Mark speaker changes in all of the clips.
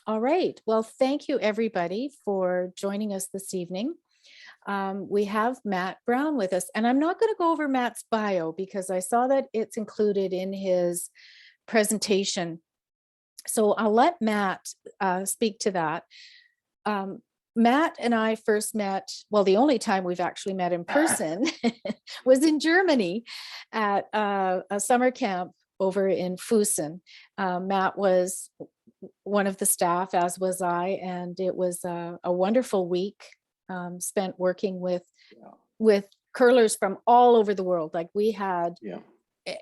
Speaker 1: All right. Well, thank you everybody for joining us this evening. We have Matt Brown with us, and I'm not going to go over Matt's bio because I saw that it's included in his presentation. So I'll let Matt speak to that. Matt and I first met, well, the only time we've actually met in person was in Germany at a summer camp over in Fussen. Matt was one of the staff, as was I, and it was a wonderful week spent working with curlers from all over the world. Like we had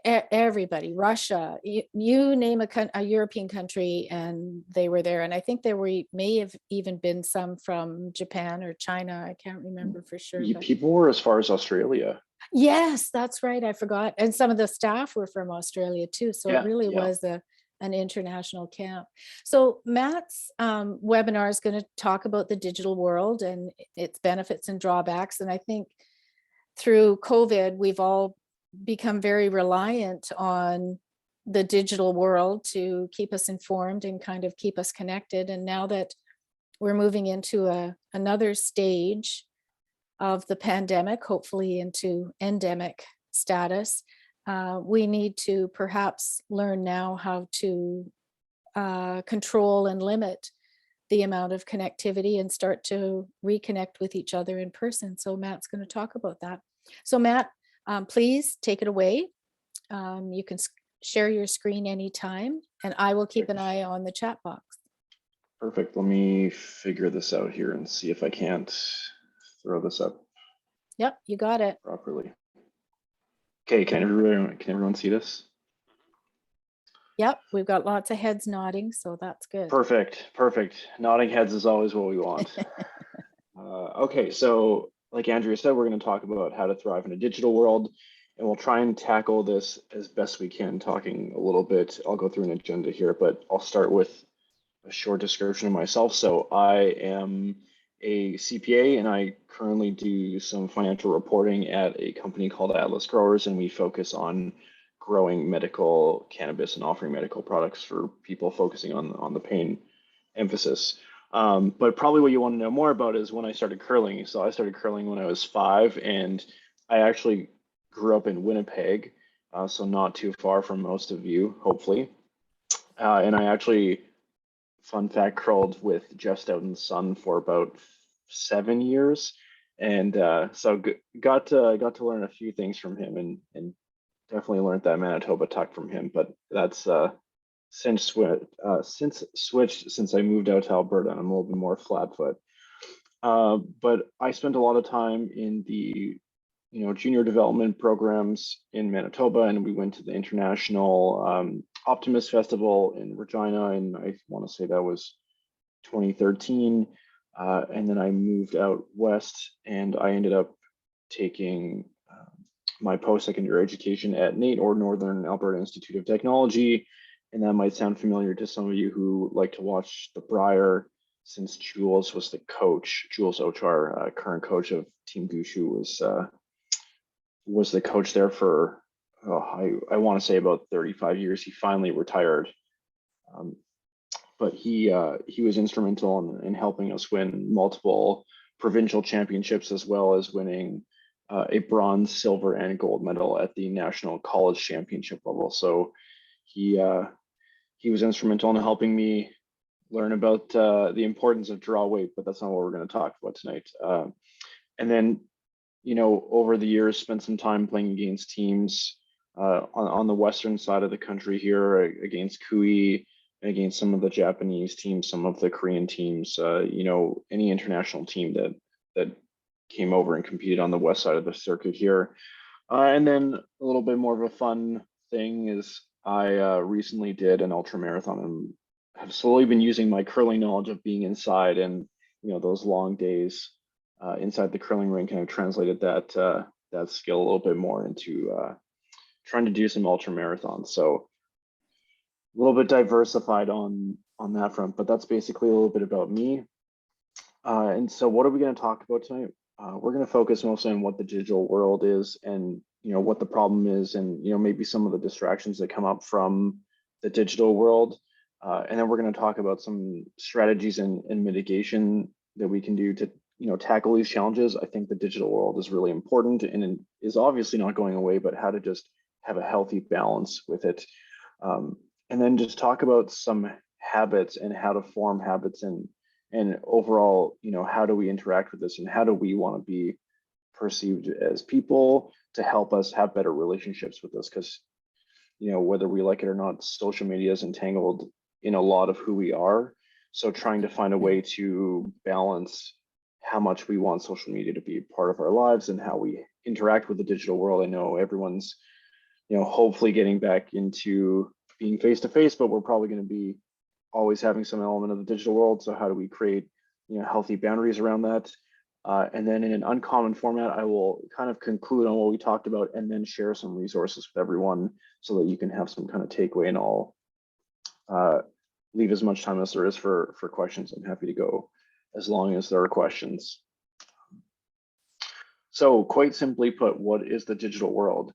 Speaker 1: everybody, Russia, you name a European country, and they were there. And I think there may have even been some from Japan or China. I can't remember for sure. But
Speaker 2: people were as far as Australia.
Speaker 1: Yes, that's right. I forgot. And some of the staff were from Australia too. So it really was an international camp. So Matt's webinar is going to talk about the digital world and its benefits and drawbacks. And I think through COVID, we've all become very reliant on the digital world to keep us informed and kind of keep us connected. And now that we're moving into another stage of the pandemic, hopefully into endemic status, we need to perhaps learn now how to control and limit the amount of connectivity and start to reconnect with each other in person. So Matt's going to talk about that. So Matt, please take it away. You can share your screen anytime, and I will keep an eye on the chat box.
Speaker 2: Perfect. Let me figure this out here and see if I can't throw this up.
Speaker 1: Yep, you got it.
Speaker 2: Properly. Okay, can everyone see this?
Speaker 1: Yep, we've got lots of heads nodding, so that's good.
Speaker 2: Perfect. Nodding heads is always what we want. Okay, so like Andrea said, we're going to talk about how to thrive in a digital world, and we'll try and tackle this as best we can, talking a little bit. I'll go through an agenda here, but I'll start with a short description of myself. So I am a CPA, and I currently do some financial reporting at a company called Atlas Growers, and we focus on growing medical cannabis and offering medical products for people focusing on the pain emphasis. But probably what you want to know more about is when I started curling. So I started curling when I was 5, and I actually grew up in Winnipeg, so not too far from most of you, hopefully. And I actually, fun fact, curled with Jeff Stoughton's son for about 7 years, and so got to learn a few things from him, and definitely learned that Manitoba tuck from him. But that's since switched since I moved out to Alberta. I'm a little bit more flatfoot. But I spent a lot of time in the junior development programs in Manitoba, and we went to the International Optimist Festival in Regina, and I want to say that was 2013. And then I moved out west, and I ended up taking my post-secondary education at NAIT, or Northern Alberta Institute of Technology. And that might sound familiar to some of you who like to watch The Briar, since Jules was the coach. Jules Ochar, current coach of Team Gushu, was the coach there for, I want to say about 35 years. He finally retired. But he was instrumental in helping us win multiple provincial championships, as well as winning a bronze, silver, and gold medal at the national college championship level. So he was instrumental in helping me learn about the importance of draw weight, but that's not what we're going to talk about tonight. And then, over the years, spent some time playing against teams on the western side of the country here, against Kui, against some of the Japanese teams, some of the Korean teams, any international team that came over and competed on the west side of the circuit here. And then a little bit more of a fun thing is I recently did an ultra marathon, and have slowly been using my curling knowledge of being inside and those long days inside the curling rink, and I've translated that skill a little bit more into trying to do some ultra marathons. So a little bit diversified on that front, but that's basically a little bit about me. And so what are we going to talk about tonight? We're going to focus mostly on what the digital world is, and what the problem is, and maybe some of the distractions that come up from the digital world. And then we're going to talk about some strategies and mitigation that we can do to, tackle these challenges. I think the digital world is really important and is obviously not going away, but how to just have a healthy balance with it. And then just talk about some habits and how to form habits and overall, how do we interact with this and how do we want to be perceived as people to help us have better relationships with this? Because, whether we like it or not, social media is entangled in a lot of who we are. So trying to find a way to balance how much we want social media to be part of our lives and how we interact with the digital world. I know everyone's, hopefully getting back into being face to face, but we're probably going to be always having some element of the digital world. So how do we create, healthy boundaries around that? And then in an uncommon format, I will kind of conclude on what we talked about and then share some resources with everyone so that you can have some kind of takeaway, and I'll leave as much time as there is for questions. I'm happy to go as long as there are questions. So quite simply put, what is the digital world?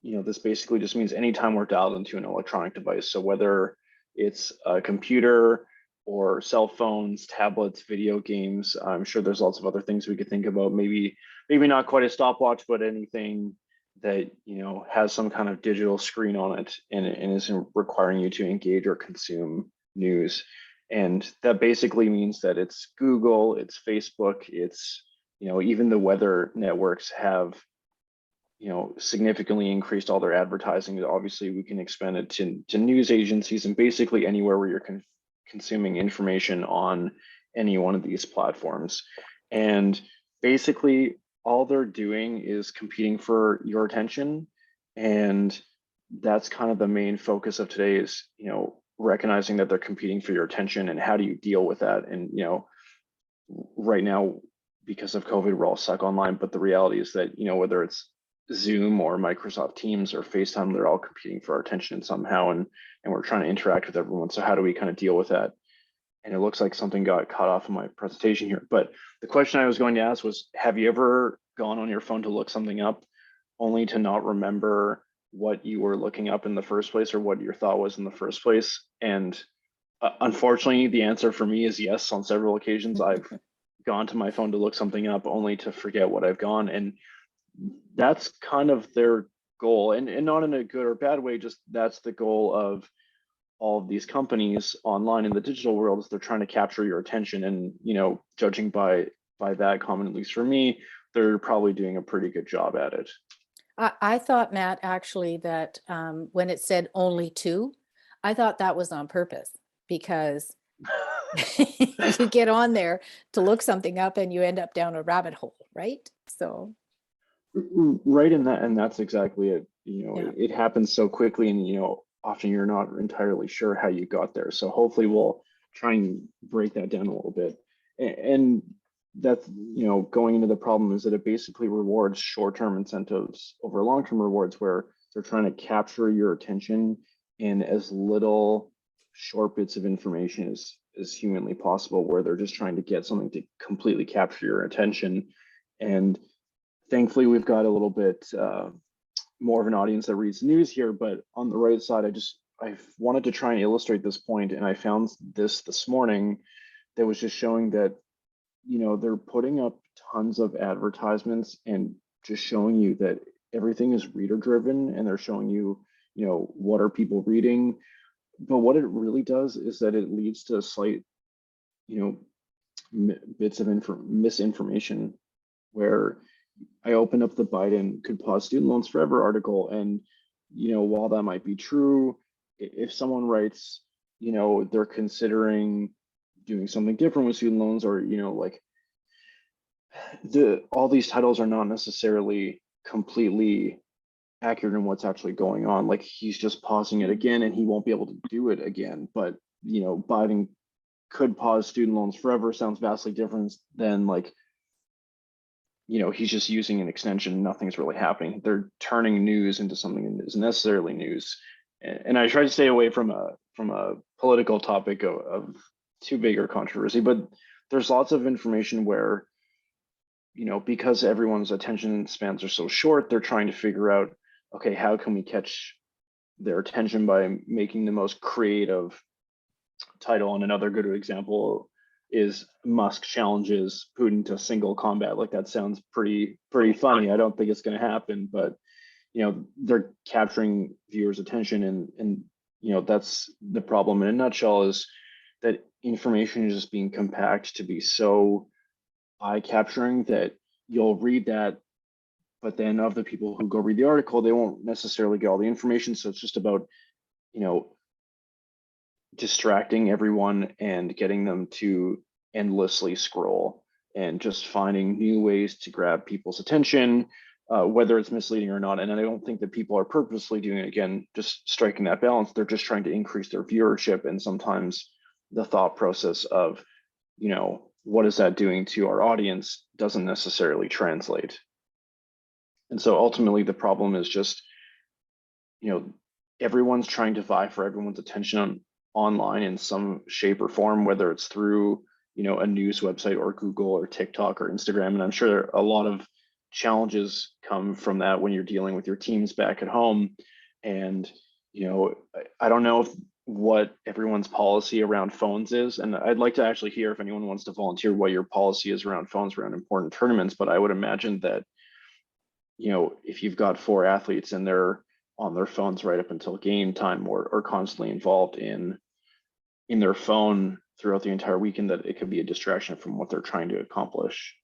Speaker 2: This basically just means anytime we're dialed into an electronic device. So whether it's a computer or cell phones, tablets, video games, I'm sure there's lots of other things we could think about. Maybe not quite a stopwatch, but anything that has some kind of digital screen on it and isn't requiring you to engage or consume news. And that basically means that it's Google, it's Facebook, it's even the weather networks have significantly increased all their advertising. Obviously we can expand it to news agencies and basically anywhere where you're consuming information on any one of these platforms. And basically all they're doing is competing for your attention. And that's kind of the main focus of today is, recognizing that they're competing for your attention and how do you deal with that? And, right now, because of COVID, we're all stuck online, but the reality is that, whether it's Zoom or Microsoft Teams or FaceTime, they're all competing for our attention somehow. And we're trying to interact with everyone. So how do we kind of deal with that? And it looks like something got cut off in my presentation here. But the question I was going to ask was, have you ever gone on your phone to look something up only to not remember what you were looking up in the first place or what your thought was in the first place? And unfortunately, the answer for me is yes. On several occasions, I've gone to my phone to look something up only to forget what I've gone. And that's kind of their goal, and not in a good or bad way, just that's the goal of all of these companies online in the digital world, is they're trying to capture your attention. And judging by that comment, at least for me, they're probably doing a pretty good job at it.
Speaker 1: I thought, Matt, actually, that when it said only two, I thought that was on purpose, because you get on there to look something up and you end up down a rabbit hole, right? So
Speaker 2: right, and that's exactly it. It happens so quickly, and often you're not entirely sure how you got there. So hopefully we'll try and break that down a little bit. And that's going into the problem is that it basically rewards short-term incentives over long-term rewards, where they're trying to capture your attention in as little short bits of information as humanly possible, where they're just trying to get something to completely capture your attention. And thankfully we've got a little bit more of an audience that reads news here, but on the right side, I wanted to try and illustrate this point, and I found this morning that was just showing that they're putting up tons of advertisements and just showing you that everything is reader driven, and they're showing you what are people reading. But what it really does is that it leads to slight bits of misinformation, where I opened up the Biden could pause student loans forever article, and while that might be true, if someone writes they're considering doing something different with student loans, or like all these titles are not necessarily completely accurate in what's actually going on. Like, he's just pausing it again and he won't be able to do it again. But Biden could pause student loans forever sounds vastly different than like he's just using an extension, nothing's really happening. They're turning news into something that isn't necessarily news. And I try to stay away from a political topic of too big or controversy, but there's lots of information where, because everyone's attention spans are so short, they're trying to figure out, okay, how can we catch their attention by making the most creative title. And another good example is Musk challenges Putin to single combat. Like, that sounds pretty funny. I don't think it's going to happen, but they're capturing viewers' attention, and that's the problem in a nutshell, is that information is just being compact to be so eye capturing that you'll read that, but then of the people who go read the article, they won't necessarily get all the information. So it's just about distracting everyone and getting them to endlessly scroll and just finding new ways to grab people's attention, whether it's misleading or not. And I don't think that people are purposely doing it. Again, just striking that balance. They're just trying to increase their viewership, and sometimes the thought process of, what is that doing to our audience doesn't necessarily translate. And so ultimately the problem is just, everyone's trying to vie for everyone's attention online in some shape or form, whether it's through, a news website or Google or TikTok or Instagram. And I'm sure a lot of challenges come from that when you're dealing with your teams back at home. And, I don't know what everyone's policy around phones is. And I'd like to actually hear if anyone wants to volunteer what your policy is around phones around important tournaments. But I would imagine that, if you've got 4 athletes and they're on their phones right up until game time, or constantly involved in their phone throughout the entire weekend, that it could be a distraction from what they're trying to accomplish.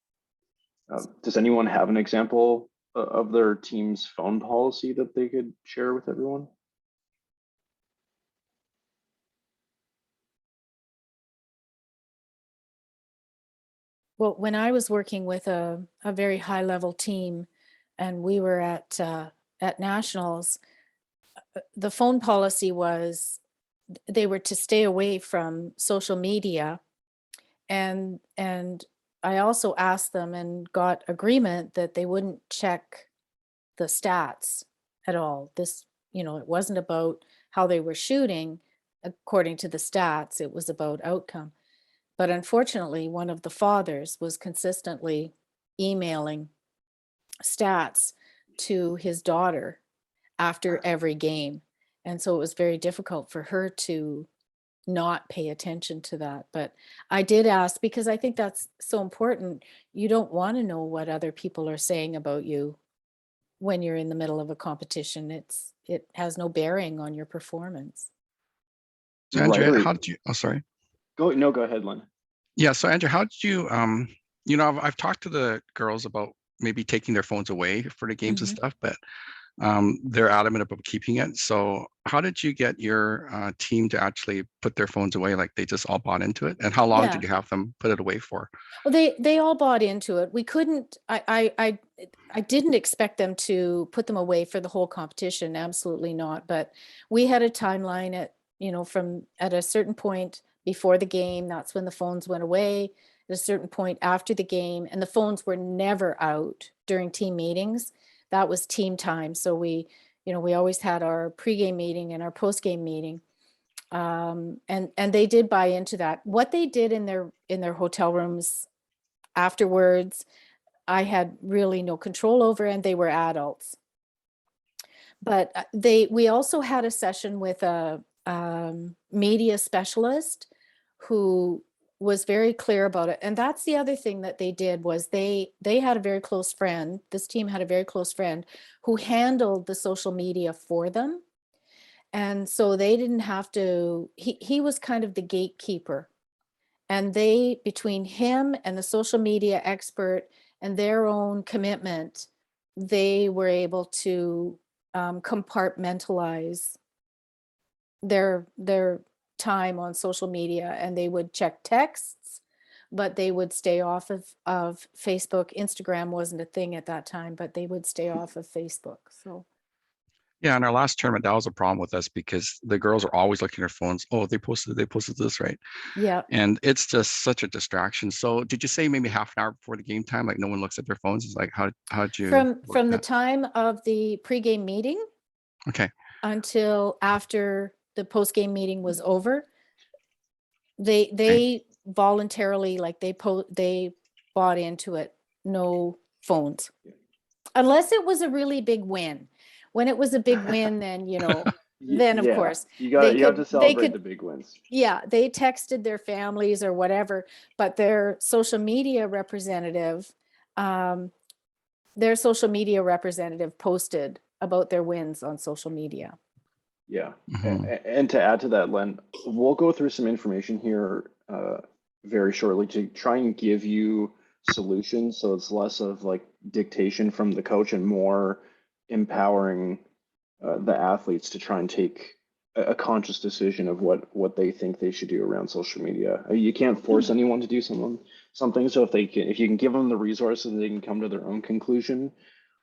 Speaker 2: Does anyone have an example of their team's phone policy that they could share with everyone?
Speaker 1: Well, when I was working with a very high level team, and we were at nationals, the phone policy was they were to stay away from social media, and I also asked them and got agreement that they wouldn't check the stats at all. This, it wasn't about how they were shooting according to the stats, it was about outcome. But unfortunately, one of the fathers was consistently emailing stats to his daughter after every game. And so it was very difficult for her to not pay attention to that. But I did ask, because I think that's so important. You don't want to know what other people are saying about you when you're in the middle of a competition. It has no bearing on your performance.
Speaker 3: So Andrea, how did you, sorry.
Speaker 2: Go ahead, Len.
Speaker 3: Yeah, so Andrea, how did you, I've talked to the girls about maybe taking their phones away for the games and stuff, but they're adamant about keeping it. So how did you get your team to actually put their phones away? Like, they just all bought into it? And how long did you have them put it away for?
Speaker 1: Well, they all bought into it. We couldn't, I didn't expect them to put them away for the whole competition. Absolutely not. But we had a timeline at a certain point before the game. That's when the phones went away. At a certain point after the game, and the phones were never out during team meetings. That was team time. So we always had our pregame meeting and our postgame meeting. And they did buy into that. What they did in their hotel rooms afterwards, I had really no control over, and they were adults. But we also had a session with a media specialist who was very clear about it. And that's the other thing that they did, was they had a very close friend. This team had a very close friend who handled the social media for them. And so they didn't have to, he was kind of the gatekeeper. And between him and the social media expert and their own commitment, they were able to compartmentalize their time on social media, and they would check texts, but they would stay off of Facebook. Instagram wasn't a thing at that time, but they would stay off of Facebook. So
Speaker 3: yeah, in our last tournament, that was a problem with us, because the girls are always looking at their phones. Oh, they posted this, right?
Speaker 1: Yeah.
Speaker 3: And it's just such a distraction. So did you say maybe half an hour before the game time, like no one looks at their phones? It's like, how'd you
Speaker 1: from the time of the pregame meeting until after the postgame meeting was over, they voluntarily, like, they bought into it. No phones, unless it was a really big win. When it was a big win, then then of
Speaker 2: Yeah,
Speaker 1: course
Speaker 2: you
Speaker 1: they
Speaker 2: have to
Speaker 1: could, they
Speaker 2: celebrate
Speaker 1: could,
Speaker 2: the big wins.
Speaker 1: yeah, they texted their families or whatever, but their social media representative, posted about their wins on social media.
Speaker 2: Yeah.
Speaker 3: Mhm.
Speaker 2: And to add to that, Len, we'll go through some information here very shortly to try and give you solutions. So it's less of like dictation from the coach and more empowering the athletes to try and take a conscious decision of what they think they should do around social media. You can't force anyone to do something. So if you can give them the resources, they can come to their own conclusion.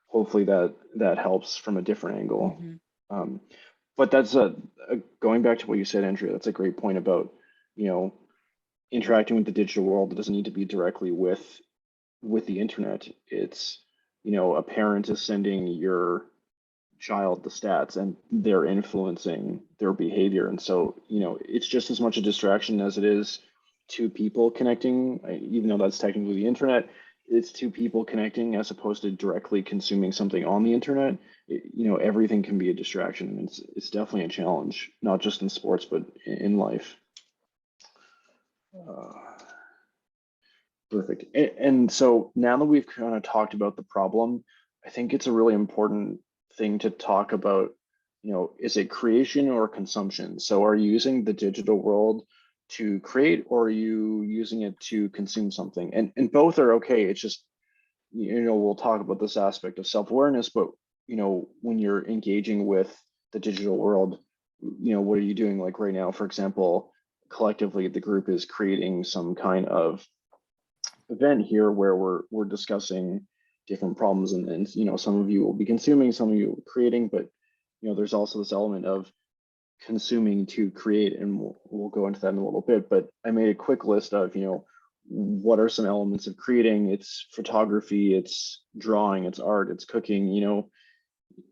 Speaker 2: Hopefully that helps from a different angle. Um, but that's going back to what you said, Andrea. That's a great point about interacting with the digital world. It doesn't need to be directly with the internet. It's a parent is sending your child the stats and they're influencing their behavior, and so it's just as much a distraction as it is two people connecting. Even though that's technically the internet, it's two people connecting as opposed to directly consuming something on the internet. Everything can be a distraction, and it's definitely a challenge, not just in sports but in life. Perfect. And so now that we've kind of talked about the problem, I think it's a really important thing to talk about. Is it creation or consumption? So are you using the digital world to create, or are you using it to consume something? And both are okay. It's just, we'll talk about this aspect of self-awareness, but when you're engaging with the digital world, what are you doing? Like right now, for example, collectively, the group is creating some kind of event here where we're discussing different problems, and some of you will be consuming, some of you will be creating, but there's also this element of consuming to create, and we'll go into that in a little bit. But I made a quick list of what are some elements of creating. It's photography, it's drawing, it's art, it's cooking.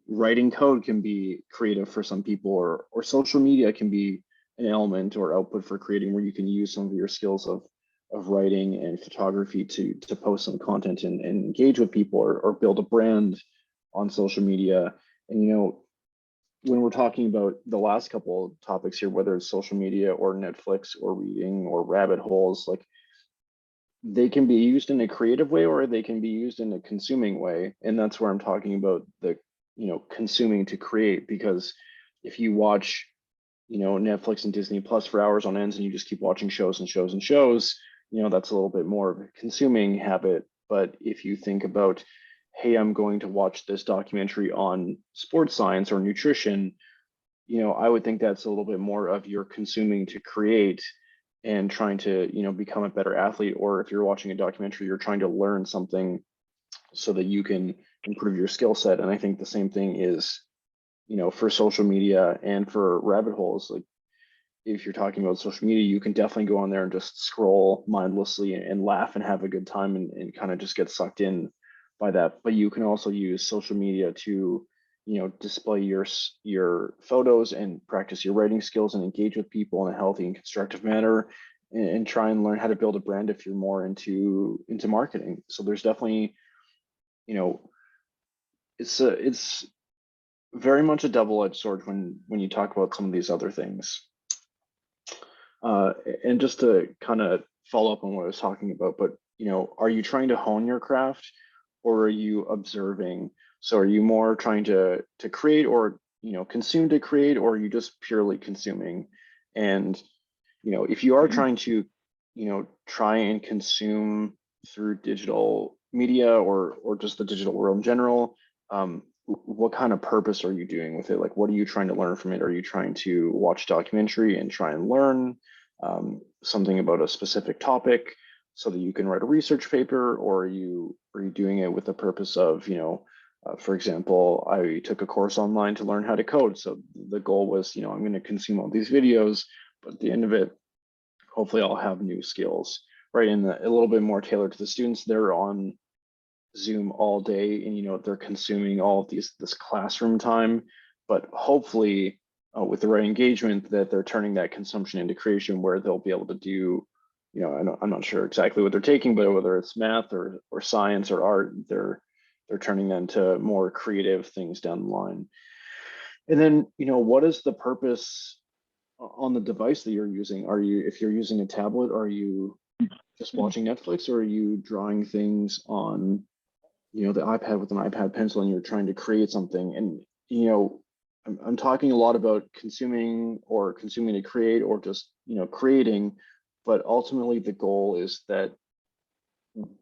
Speaker 2: Writing code can be creative for some people, or social media can be an element or output for creating, where you can use some of your skills of writing and photography to post some content and engage with people, or build a brand on social media. And when we're talking about the last couple of topics here, whether it's social media or Netflix or reading or rabbit holes, like they can be used in a creative way or they can be used in a consuming way. And that's where I'm talking about the consuming to create. Because if you watch Netflix and Disney Plus for hours on ends and you just keep watching shows and shows and shows, that's a little bit more of a consuming habit. But if you think about, hey, I'm going to watch this documentary on sports science or nutrition, I would think that's a little bit more of your consuming to create and trying to, become a better athlete. Or if you're watching a documentary, you're trying to learn something so that you can improve your skill set. And I think the same thing is, for social media and for rabbit holes. Like if you're talking about social media, you can definitely go on there and just scroll mindlessly and laugh and have a good time and kind of just get sucked in by that. But you can also use social media to, display your photos and practice your writing skills and engage with people in a healthy and constructive manner, and try and learn how to build a brand if you're more into marketing. So there's definitely, it's very much a double-edged sword when you talk about some of these other things. And just to kind of follow up on what I was talking about, but are you trying to hone your craft, or are you observing? So are you more trying to create, or consume to create, or are you just purely consuming? And if you are trying to try and consume through digital media, or just the digital world in general, what kind of purpose are you doing with it? Like, what are you trying to learn from it? Are you trying to watch a documentary and try and learn something about a specific topic so that you can write a research paper? Or are you doing it with the purpose of, for example, I took a course online to learn how to code. So the goal was, I'm going to consume all these videos, but at the end of it, hopefully I'll have new skills, right? And a little bit more tailored to the students. They're on Zoom all day, and they're consuming all of this classroom time, but hopefully with the right engagement, that they're turning that consumption into creation, where they'll be able to do, I'm not sure exactly what they're taking, but whether it's math or science or art, they're turning that into more creative things down the line. And then, what is the purpose on the device that you're using? If you're using a tablet, are you just watching Netflix, or are you drawing things on, the iPad with an iPad pencil and you're trying to create something? And, I'm talking a lot about consuming to create, or just, creating, but ultimately the goal is that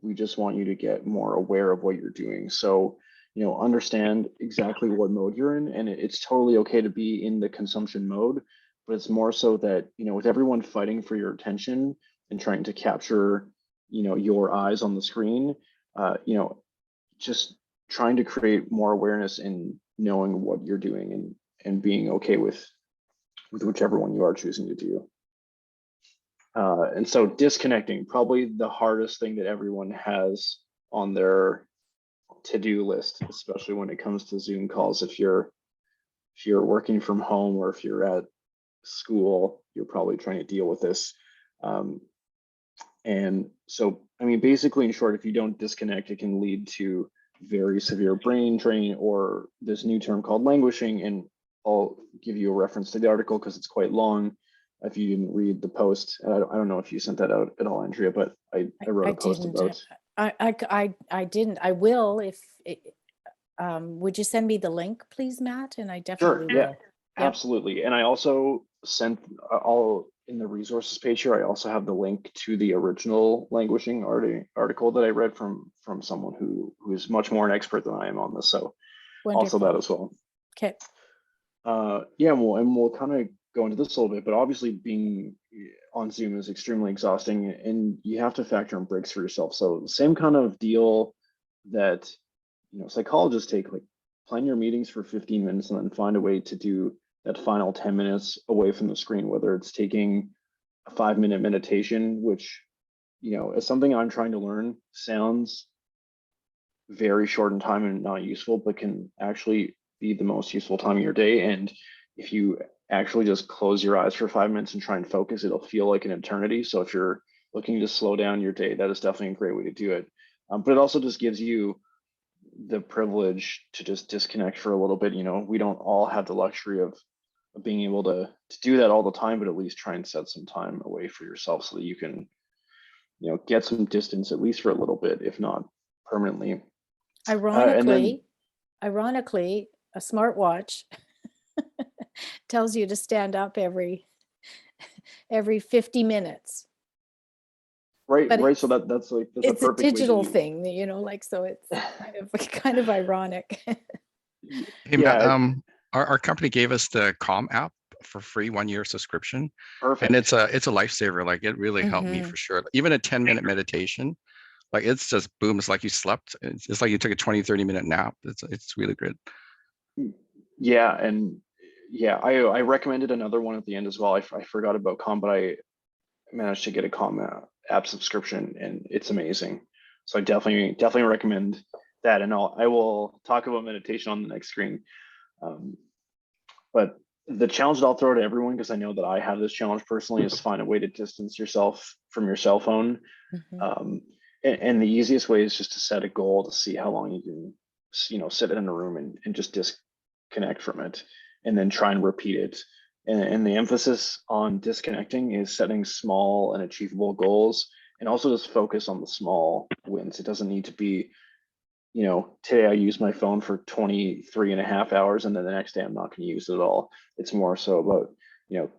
Speaker 2: we just want you to get more aware of what you're doing. So, understand exactly what mode you're in, and it's totally okay to be in the consumption mode, but it's more so that, with everyone fighting for your attention and trying to capture, your eyes on the screen, just trying to create more awareness in knowing what you're doing, and being okay with whichever one you are choosing to do. And so disconnecting, probably the hardest thing that everyone has on their to-do list, especially when it comes to Zoom calls. If you're working from home, or if you're at school, you're probably trying to deal with this. And so, basically, in short, if you don't disconnect, it can lead to very severe brain drain, or this new term called languishing. And I'll give you a reference to the article because it's quite long. If you didn't read the post, and I don't know if you sent that out at all, Andrea, but I wrote a post about.
Speaker 1: I didn't. I will if. Would you send me the link, please, Matt? And I definitely
Speaker 2: Sure. Yeah,
Speaker 1: will.
Speaker 2: absolutely. And I also sent all in the resources page here. I also have the link to the original languishing article that I read from someone who is much more an expert than I am on this. So
Speaker 1: Wonderful.
Speaker 2: also that as well.
Speaker 1: Okay.
Speaker 2: Yeah, we'll kind of go into this a little bit, but obviously being on Zoom is extremely exhausting, and you have to factor in breaks for yourself. So the same kind of deal that, psychologists take, like plan your meetings for 15 minutes and then find a way to do that final 10 minutes away from the screen, whether it's taking a 5-minute meditation, which, is something I'm trying to learn, sounds very short in time and not useful, but can actually be the most useful time of your day. And if you actually just close your eyes for 5 minutes and try and focus, it'll feel like an eternity. So if you're looking to slow down your day, that is definitely a great way to do it. But it also just gives you the privilege to just disconnect for a little bit. We don't all have the luxury of being able to do that all the time, but at least try and set some time away for yourself so that you can, get some distance, at least for a little bit, if not permanently.
Speaker 1: Ironically, a smartwatch tells you to stand up every 50 minutes.
Speaker 2: Right. So that's a
Speaker 1: it's a
Speaker 2: perfect
Speaker 1: digital thing, so it's kind of ironic.
Speaker 3: Hey, Matt, our company gave us the Calm app for free 1-year subscription.
Speaker 2: Perfect.
Speaker 3: And it's a lifesaver. Like, it really helped me for sure. Even a 10-minute meditation, like, it's just boom. It's like you slept. It's like you took a 20-30-minute nap. It's really good.
Speaker 2: Yeah. And yeah, I recommended another one at the end as well. I forgot about Calm, but I managed to get a Calm app subscription, and it's amazing. So I definitely recommend that. And I will talk about meditation on the next screen. But the challenge that I'll throw to everyone, because I know that I have this challenge personally, is find a way to distance yourself from your cell phone. And the easiest way is just to set a goal to see how long you can, sit in a room and just disconnect from it, and then try and repeat it. And the emphasis on disconnecting is setting small and achievable goals, and also just focus on the small wins. It doesn't need to be, today I use my phone for 23.5 hours, and then the next day I'm not going to use it at all. It's more so about,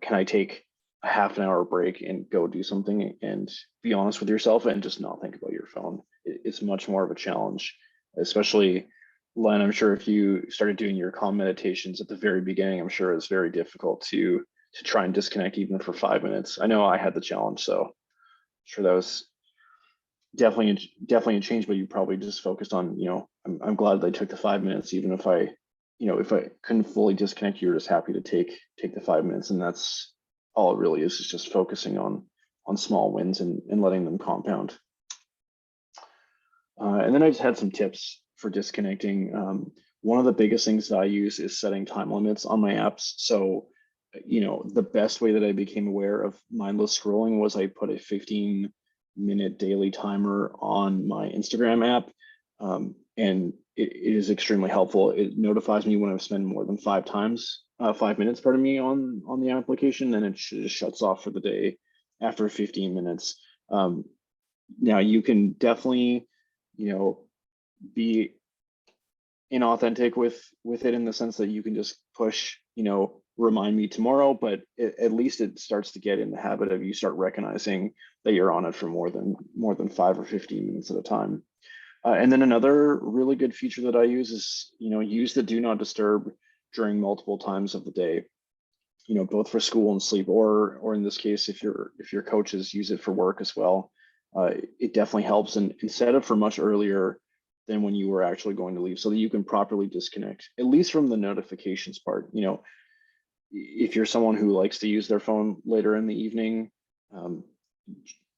Speaker 2: can I take a half an hour break and go do something and be honest with yourself and just not think about your phone. It's much more of a challenge, especially, Len, I'm sure if you started doing your Calm meditations at the very beginning, I'm sure it's very difficult to try and disconnect even for 5 minutes. I know I had the challenge, so I'm sure that was definitely a change, but you probably just focused on, I'm glad they took the 5 minutes, even if I couldn't fully disconnect, you were just happy to take the 5 minutes. And that's all it really is just focusing on small wins and letting them compound. And then I just had some tips for disconnecting. One of the biggest things that I use is setting time limits on my apps. So, the best way that I became aware of mindless scrolling was I put a 15-minute daily timer on my Instagram app. And it is extremely helpful. It notifies me when I've spent more than 5 minutes, pardon me, on the application, and it just shuts off for the day after 15 minutes. Now you can definitely, be inauthentic with it in the sense that you can just push, remind me tomorrow, but at least it starts to get in the habit of, you start recognizing that you're on it for more than 5 or 15 minutes at a time. And then another really good feature that I use is, use the do not disturb during multiple times of the day, both for school and sleep, or in this case, if your coaches use it for work as well. It definitely helps, and set it for much earlier than when you were actually going to leave, so that you can properly disconnect, at least from the notifications part. If you're someone who likes to use their phone later in the evening,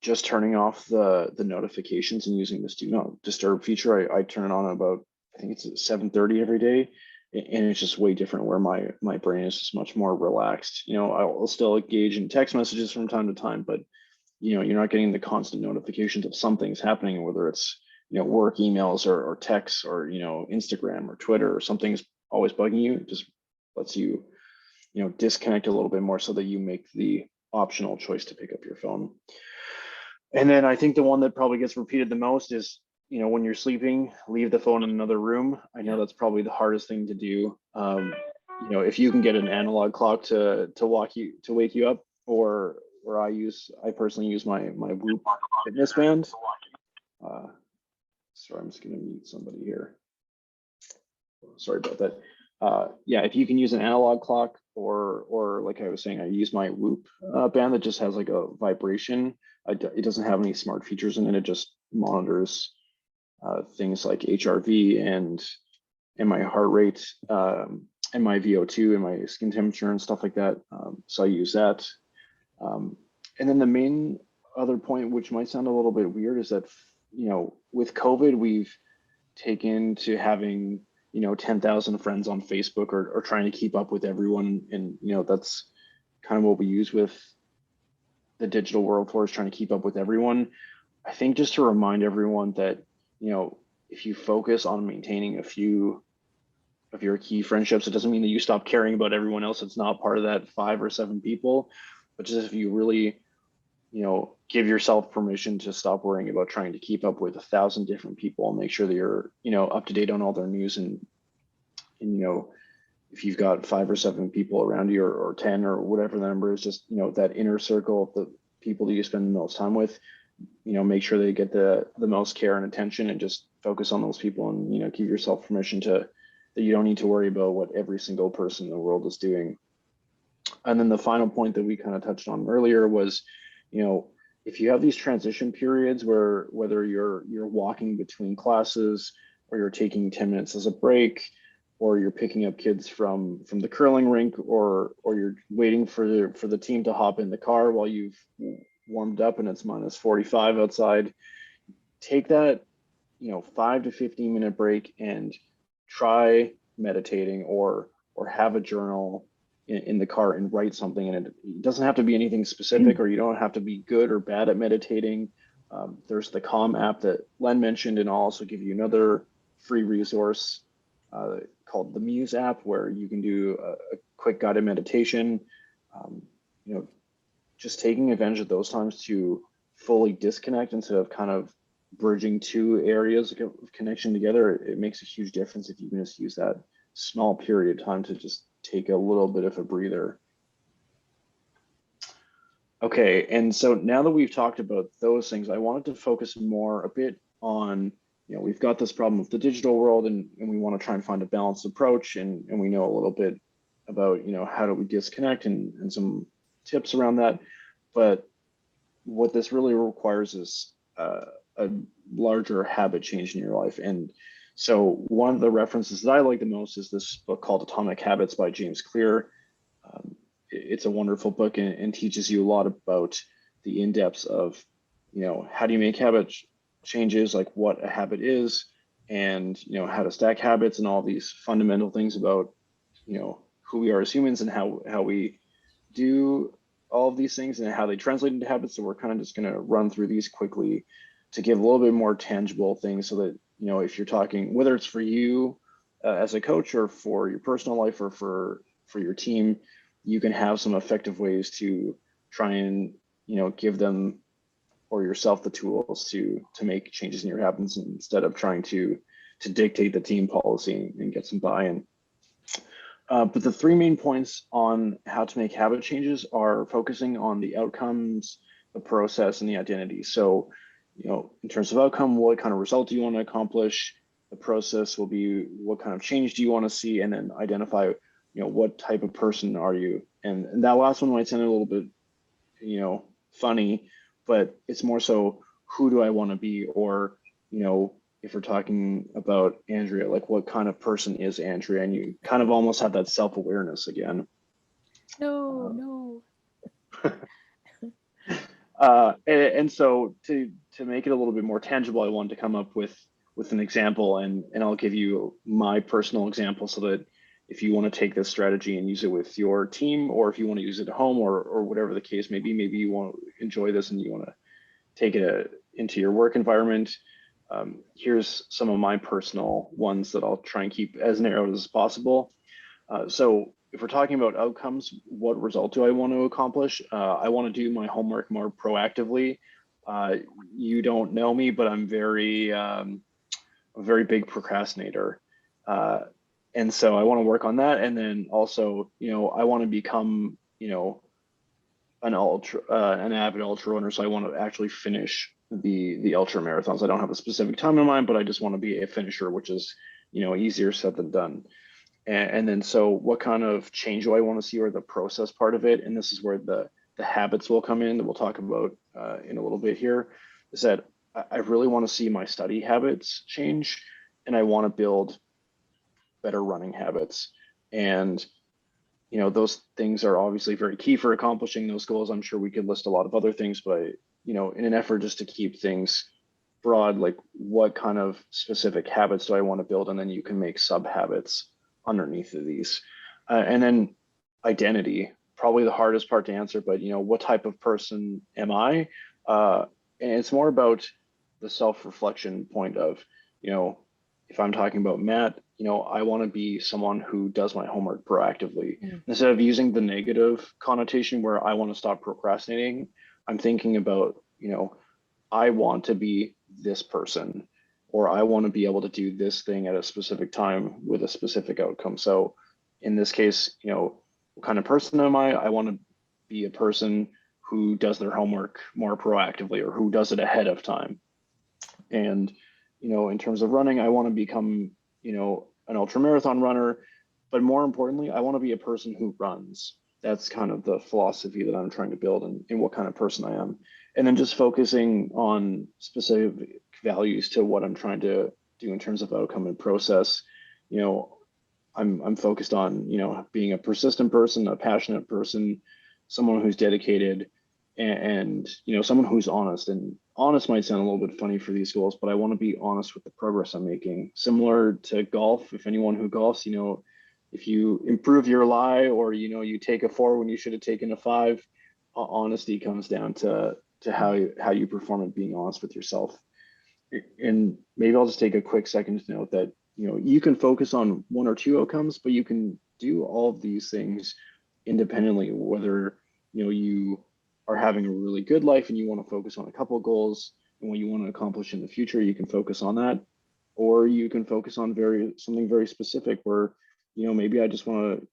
Speaker 2: just turning off the notifications and using this do not disturb feature. I turn it on about, I think it's at 7:30 every day, and it's just way different, where my brain is just much more relaxed. I'll still engage in text messages from time to time, but you're not getting the constant notifications of something's happening, whether it's work emails or texts, or Instagram or Twitter, or something's always bugging you. It just lets you disconnect a little bit more, so that you make the optional choice to pick up your phone. And then I think the one that probably gets repeated the most is, when you're sleeping, leave the phone in another room. I know that's probably the hardest thing to do. If you can get an analog clock to wake you up, or I personally use my Whoop fitness band. Sorry, I'm just gonna mute somebody here. Sorry about that. Yeah, if you can use an analog clock, or like I was saying, I use my Whoop band that just has like a vibration. It doesn't have any smart features in it. It just monitors things like HRV and my heart rate, and my VO2 and my skin temperature and stuff like that. So I use that. And then the main other point, which might sound a little bit weird, is that with COVID, we've taken to having 10,000 friends on Facebook, or trying to keep up with everyone, and that's kind of what we use with the digital world for, is trying to keep up with everyone. I think just to remind everyone that if you focus on maintaining a few of your key friendships, it doesn't mean that you stop caring about everyone else that's not part of that 5 or 7 people, but just if you really give yourself permission to stop worrying about trying to keep up with 1,000 different people, and make sure that you're up to date on all their news, and if you've got 5 or 7 people around you, or 10, or whatever the number is, just that inner circle of the people that you spend the most time with, make sure they get the most care and attention, and just focus on those people, and give yourself permission that you don't need to worry about what every single person in the world is doing. And then the final point that we kind of touched on earlier was, if you have these transition periods where, whether you're walking between classes, or you're taking 10 minutes as a break, or you're picking up kids from the curling rink, or you're waiting for the team to hop in the car while you've warmed up and it's minus 45 outside, take that 5 to 15 minute break and try meditating, or have a journal in the car and write something. And it doesn't have to be anything specific, or you don't have to be good or bad at meditating. There's the Calm app that Len mentioned, and I'll also give you another free resource called the Muse app, where you can do a quick guided meditation. Just taking advantage of those times to fully disconnect, instead of kind of bridging 2 areas of connection together. It makes a huge difference if you can just use that small period of time to just take a little bit of a breather. Okay, and so now that we've talked about those things, I wanted to focus more a bit on, we've got this problem with the digital world, and we want to try and find a balanced approach, and we know a little bit about, how do we disconnect, and some tips around that. But what this really requires is a larger habit change in your life. And so one of the references that I like the most is this book called Atomic Habits by James Clear. It's a wonderful book, and teaches you a lot about the in-depths of, how do you make habit changes, like what a habit is, and, how to stack habits, and all these fundamental things about, who we are as humans, and how we do all of these things, and how they translate into habits. So we're kind of just going to run through these quickly to give a little bit more tangible things, so that if you're talking, whether it's for you as a coach or for your personal life or for your team, you can have some effective ways to try and, give them or yourself the tools to make changes in your habits instead of trying to dictate the team policy and get some buy-in. But the three main points on how to make habit changes are focusing on the outcomes, the process, and the identity. So, in terms of outcome, what kind of result do you want to accomplish? The process will be what kind of change do you want to see, and then identify, what type of person are you? And that last one might sound a little bit, funny, but it's more so who do I want to be, or, if we're talking about Andrea, like what kind of person is Andrea, and you kind of almost have that self-awareness again.
Speaker 1: No.
Speaker 2: And so to make it a little bit more tangible, I wanted to come up with an example, and I'll give you my personal example so that if you want to take this strategy and use it with your team, or if you want to use it at home, or whatever the case may be, maybe you want to enjoy this and you want to take it into your work environment. Here's some of my personal ones that I'll try and keep as narrow as possible. So if we're talking about outcomes, what result do I want to accomplish? I want to do my homework more proactively. You don't know me, but I'm a very big procrastinator. And so I want to work on that. And then also, I want to become, an avid ultra runner. So I want to actually finish the ultra marathons. I don't have a specific time in mind, but I just want to be a finisher, which is, easier said than done. And then, so what kind of change do I want to see, or the process part of it? And this is where the habits will come in that we'll talk about in a little bit here, is that I really want to see my study habits change, and I want to build better running habits. And, those things are obviously very key for accomplishing those goals. I'm sure we could list a lot of other things, but, in an effort just to keep things broad, like what kind of specific habits do I want to build? And then you can make sub habits underneath of these. And then identity, probably the hardest part to answer, but what type of person am I? And it's more about the self-reflection point of, if I'm talking about Matt, I want to be someone who does my homework proactively. Instead of using the negative connotation where I want to stop procrastinating, I'm thinking about, I want to be this person, or I want to be able to do this thing at a specific time with a specific outcome. So in this case, what kind of person am I? I want to be a person who does their homework more proactively, or who does it ahead of time. And, in terms of running, I want to become, an ultra marathon runner, but more importantly, I want to be a person who runs. That's kind of the philosophy that I'm trying to build, and what kind of person I am. And then just focusing on specific values to what I'm trying to do in terms of outcome and process. I'm focused on, being a persistent person, a passionate person, someone who's dedicated, and someone who's honest. And honest might sound a little bit funny for these goals, but I want to be honest with the progress I'm making. Similar to golf, if anyone who golfs, if you improve your lie, or you take a 4 when you should have taken a 5, honesty comes down to how you perform and being honest with yourself. And maybe I'll just take a quick second to note that you can focus on 1 or 2 outcomes, but you can do all of these things independently. Whether you are having a really good life and you want to focus on a couple of goals, and what you want to accomplish in the future, you can focus on that. Or you can focus on something very specific, where maybe I just want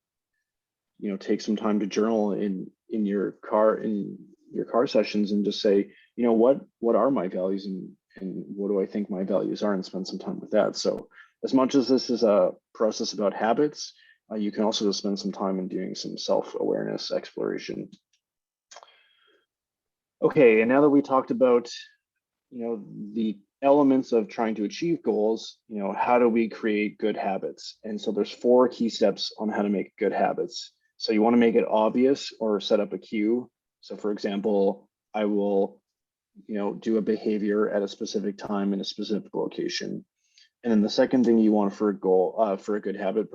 Speaker 2: to take some time to journal in your car sessions, and just say, what are my values, and what do I think my values are, and spend some time with that. So as much as this is a process about habits, you can also just spend some time in doing some self-awareness exploration. Okay, and now that we talked about the elements of trying to achieve goals, how do we create good habits? And so there's 4 key steps on how to make good habits. So you want to make it obvious, or set up a cue. So for example, I will do a behavior at a specific time in a specific location. And then the second thing you want for a good habit,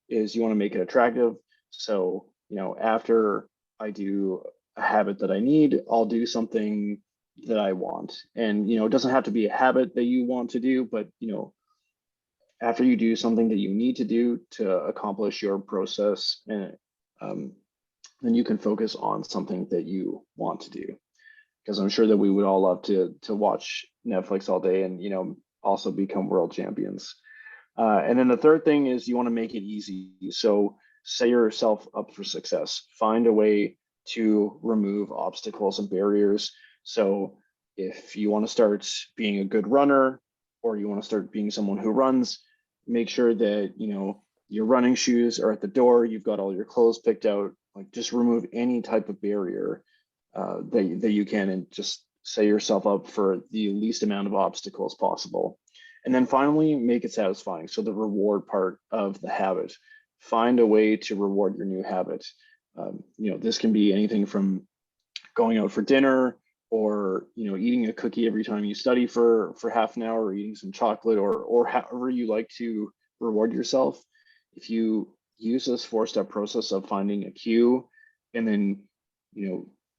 Speaker 2: is you want to make it attractive. So after I do a habit that I need, I'll do something that I want. And, it doesn't have to be a habit that you want to do, but, after you do something that you need to do to accomplish your process, and then you can focus on something that you want to do. Because I'm sure that we would all love to watch Netflix all day and, also become world champions. And then the third thing is you want to make it easy. So set yourself up for success. Find a way to remove obstacles and barriers. So if you want to start being a good runner, or you want to start being someone who runs, make sure that, your running shoes are at the door, you've got all your clothes picked out, like just remove any type of barrier that you can, and just set yourself up for the least amount of obstacles possible. And then finally, make it satisfying. So the reward part of the habit, find a way to reward your new habit. This can be anything from going out for dinner, or eating a cookie every time you study for half an hour, or eating some chocolate, or however you like to reward yourself. If you use this 4-step process of finding a cue, and then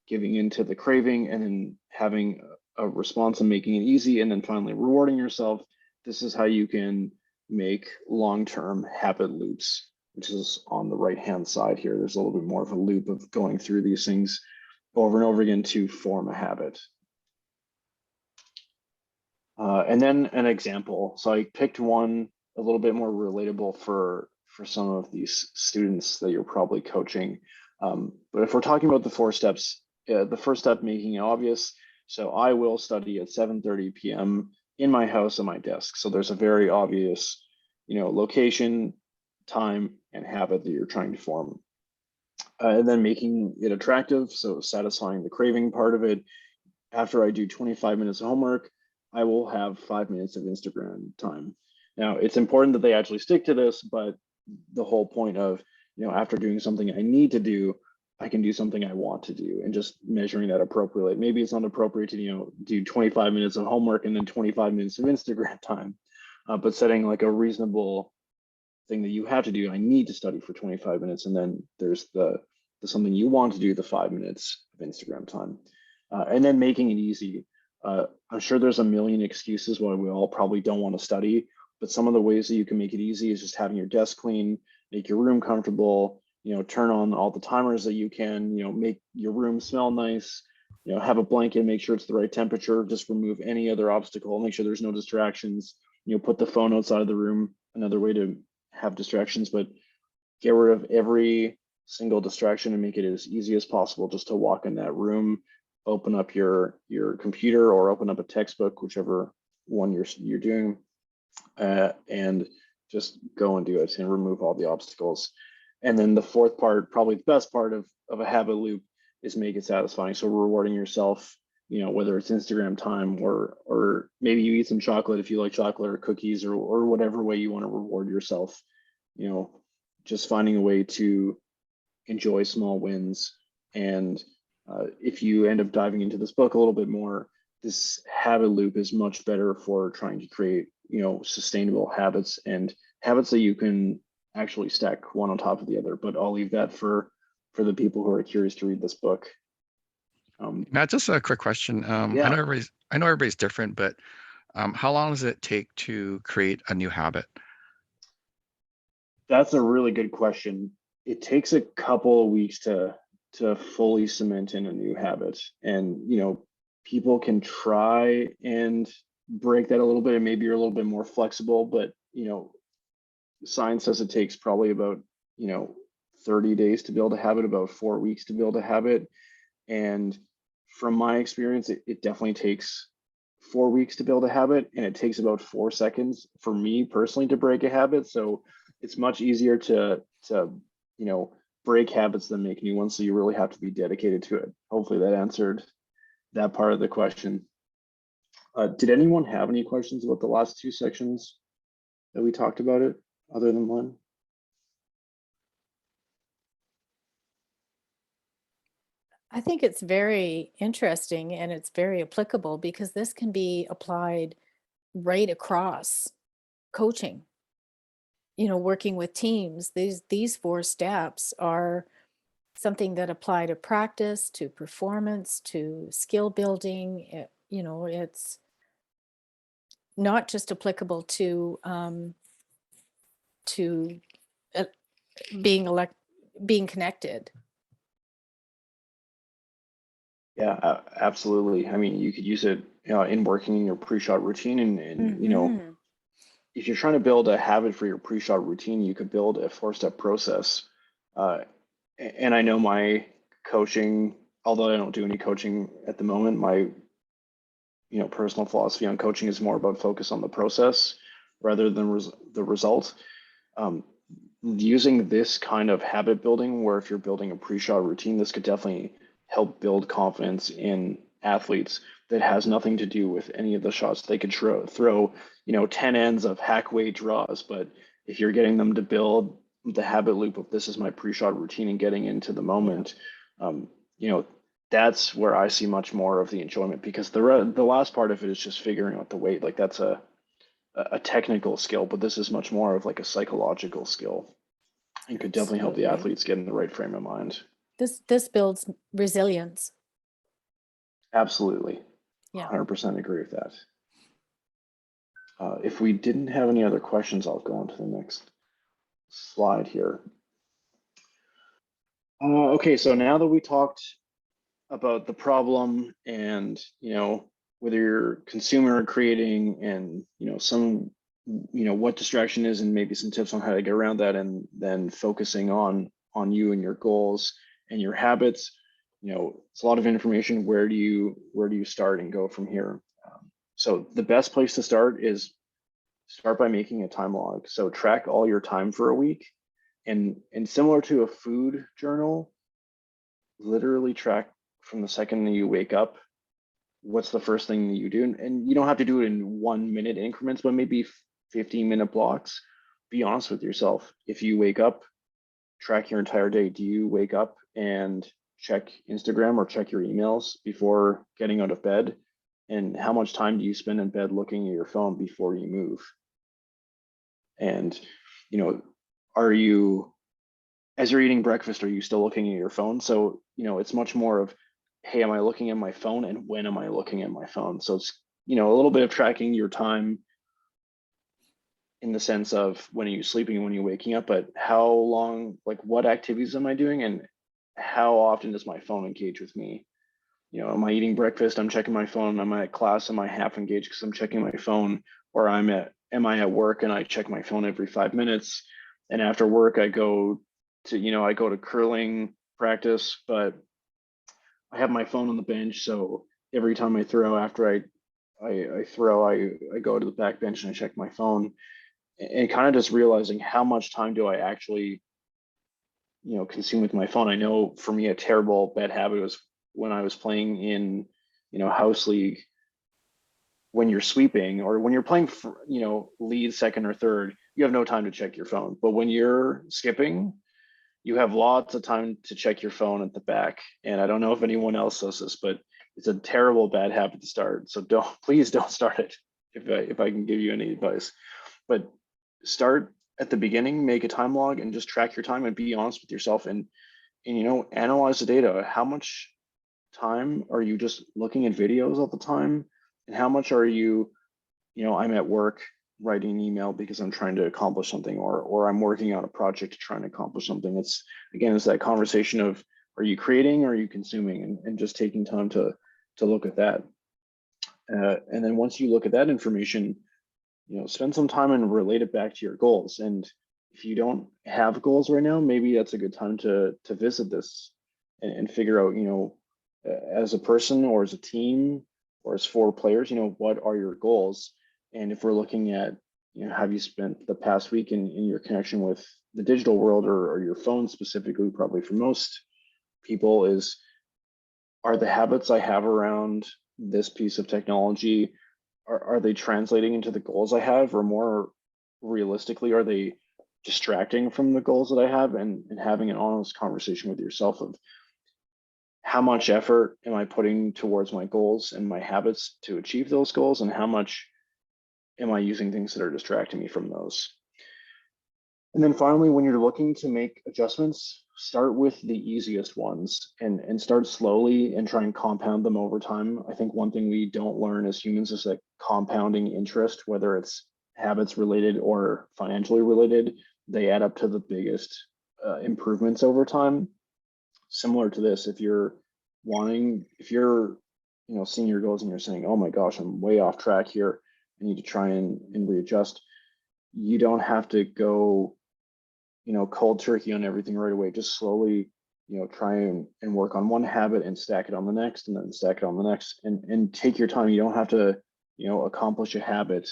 Speaker 2: giving into the craving, and then having a response and making it easy, and then finally rewarding yourself, this is how you can make long-term habit loops, which is on the right-hand side here. There's a little bit more of a loop of going through these things over and over again to form a habit. And then an example. So I picked one a little bit more relatable for some of these students that you're probably coaching. But if we're talking about the 4 steps, the first step, making it obvious. So I will study at 7:30 p.m. in my house at my desk. So there's a very obvious, location, time, and habit that you're trying to form. And then making it attractive, so satisfying the craving part of it. After I do 25 minutes of homework, I will have 5 minutes of Instagram time. Now, it's important that they actually stick to this, but the whole point of, after doing something I need to do, I can do something I want to do, and just measuring that appropriately. Maybe it's not appropriate to, do 25 minutes of homework and then 25 minutes of Instagram time, but setting like a reasonable thing that you have to do. I need to study for 25 minutes. And then there's the something you want to do, the 5 minutes of Instagram time. And then making it easy. I'm sure there's a million excuses why we all probably don't want to study, but some of the ways that you can make it easy is just having your desk clean, make your room comfortable, turn on all the timers that you can, make your room smell nice, have a blanket, make sure it's the right temperature, just remove any other obstacle, make sure there's no distractions, put the phone outside of the room, another way to have distractions, but get rid of every single distraction and make it as easy as possible just to walk in that room, open up your computer, or open up a textbook, whichever one you're doing, and just go and do it and remove all the obstacles. And then the fourth part, probably the best part of a habit loop, is make it satisfying. So rewarding yourself, whether it's Instagram time, or maybe you eat some chocolate if you like chocolate, or cookies, or whatever way you want to reward yourself, just finding a way to enjoy small wins. And if you end up diving into this book a little bit more, this habit loop is much better for trying to create, sustainable habits, and habits that you can actually stack one on top of the other. But I'll leave that for the people who are curious to read this book.
Speaker 3: Matt, just a quick question.
Speaker 2: Yeah.
Speaker 3: I know everybody's different, but how long does it take to create a new habit?
Speaker 2: That's a really good question. It takes a couple of weeks to fully cement in a new habit. And, people can try and break that a little bit, and maybe you're a little bit more flexible, but, science says it takes probably about, 30 days to build a habit, about 4 weeks to build a habit. And from my experience, it definitely takes 4 weeks to build a habit, and it takes about 4 seconds for me personally to break a habit. So it's much easier to break habits than make new ones. So you really have to be dedicated to it. Hopefully that answered that part of the question. Did anyone have any questions about the last 2 sections that we talked about it, other than one?
Speaker 1: I think it's very interesting, and it's very applicable, because this can be applied right across coaching. Working with teams, these 4 steps are something that apply to practice, to performance, to skill building. You know, it's not just applicable to uh, being connected.
Speaker 2: Yeah, absolutely. I mean, you could use it in working in your pre-shot routine, and you know, if you're trying to build a habit for your pre-shot routine, you could build a 4-step process. And I know my coaching, although I don't do any coaching at the moment, my personal philosophy on coaching is more about focus on the process rather than the result. Using this kind of habit building, where if you're building a pre-shot routine, this could definitely help build confidence in athletes that has nothing to do with any of the shots. They could throw 10 ends of hack weight draws, but if you're getting them to build the habit loop of this is my pre-shot routine and getting into the moment, that's where I see much more of the enjoyment, because the last part of it is just figuring out the weight. Like that's a technical skill, but this is much more of like a psychological skill. And could definitely help the athletes get in the right frame of mind.
Speaker 1: This builds resilience.
Speaker 2: Absolutely. Yeah. 100% agree with that. If we didn't have any other questions, I'll go on to the next slide here. Okay, so now that we talked about the problem and, whether you're consumer creating and, some, what distraction is and maybe some tips on how to get around that, and then focusing on you and your goals and your habits, it's a lot of information. Where do you start and go from here? So the best place to start is start by making a time log. So track all your time for a week, and similar to a food journal, literally track from the second that you wake up, what's the first thing that you do. And you don't have to do it in 1 minute increments, but maybe 15-minute blocks. Be honest with yourself. If you wake up, track your entire day. Do you wake up and check Instagram or check your emails before getting out of bed? And how much time do you spend in bed looking at your phone before you move? And, are you, as you're eating breakfast, are you still looking at your phone? So, it's much more of, hey, am I looking at my phone, and when am I looking at my phone? So it's, a little bit of tracking your time in the sense of when are you sleeping and when are you waking up, but how long, like what activities am I doing, and how often does my phone engage with me? Am I eating breakfast? I'm checking my phone. Am I at class? Am I half engaged because I'm checking my phone? Or am I at work and I check my phone every 5 minutes? And after work, I go to curling practice, but I have my phone on the bench. So every time I throw, after I throw, I go to the back bench and I check my phone, and kind of just realizing how much time do I actually, consume with my phone. I know for me, a terrible bad habit was when I was playing in, house league. When you're sweeping or when you're playing for, lead, second or third, you have no time to check your phone. But when you're skipping, you have lots of time to check your phone at the back. And I don't know if anyone else does this, but it's a terrible bad habit to start. So please don't start it if I can give you any advice. But start at the beginning, make a time log, and just track your time and be honest with yourself, and analyze the data. How much time are you just looking at videos all the time, and how much are you, I'm at work writing an email because I'm trying to accomplish something, or I'm working on a project to try and accomplish something. It's that conversation of, are you creating or are you consuming, and just taking time to look at that. And then once you look at that information, spend some time and relate it back to your goals. And if you don't have goals right now, maybe that's a good time to visit this and figure out, as a person or as a team or as 4 players, what are your goals? And if we're looking at, have you spent the past week in your connection with the digital world or your phone specifically, probably for most people, are the habits I have around this piece of technology, are they translating into the goals I have, or more realistically, are they distracting from the goals that I have? And having an honest conversation with yourself of how much effort am I putting towards my goals and my habits to achieve those goals, and how much am I using things that are distracting me from those? And then finally, when you're looking to make adjustments, start with the easiest ones and start slowly and try and compound them over time. I think one thing we don't learn as humans is that compounding interest, whether it's habits related or financially related, they add up to the biggest improvements over time. Similar to this, if you're seeing your goals and you're saying, oh my gosh, I'm way off track here, I need to try and readjust. You don't have to go, cold turkey on everything right away. Just slowly, try and work on one habit and stack it on the next, and then stack it on the next, and take your time. You don't have to, accomplish a habit.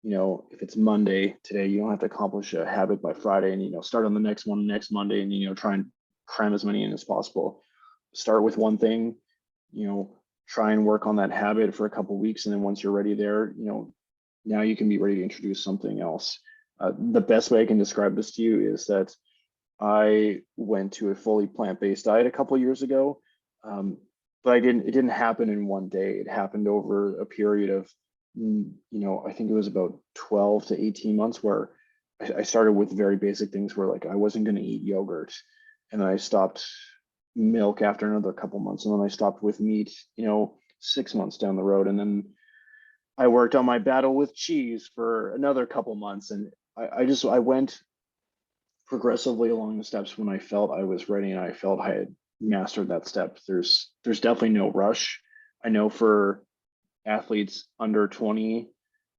Speaker 2: If it's Monday today, you don't have to accomplish a habit by Friday, and start on the next one next Monday, and try and cram as many in as possible. Start with one thing, try and work on that habit for a couple of weeks, and then once you're ready there, now you can be ready to introduce something else. The best way I can describe this to you is that I went to a fully plant-based diet a couple of years ago, but it didn't happen in one day. It happened over a period of, I think it was about 12 to 18 months, where I started with very basic things where, like, I wasn't going to eat yogurt, and I stopped milk after another couple months, and then I stopped with meat, 6 months down the road, and then I worked on my battle with cheese for another couple months, and I went progressively along the steps when I felt I was ready and I felt I had mastered that step. There's definitely no rush. I know for athletes under 20,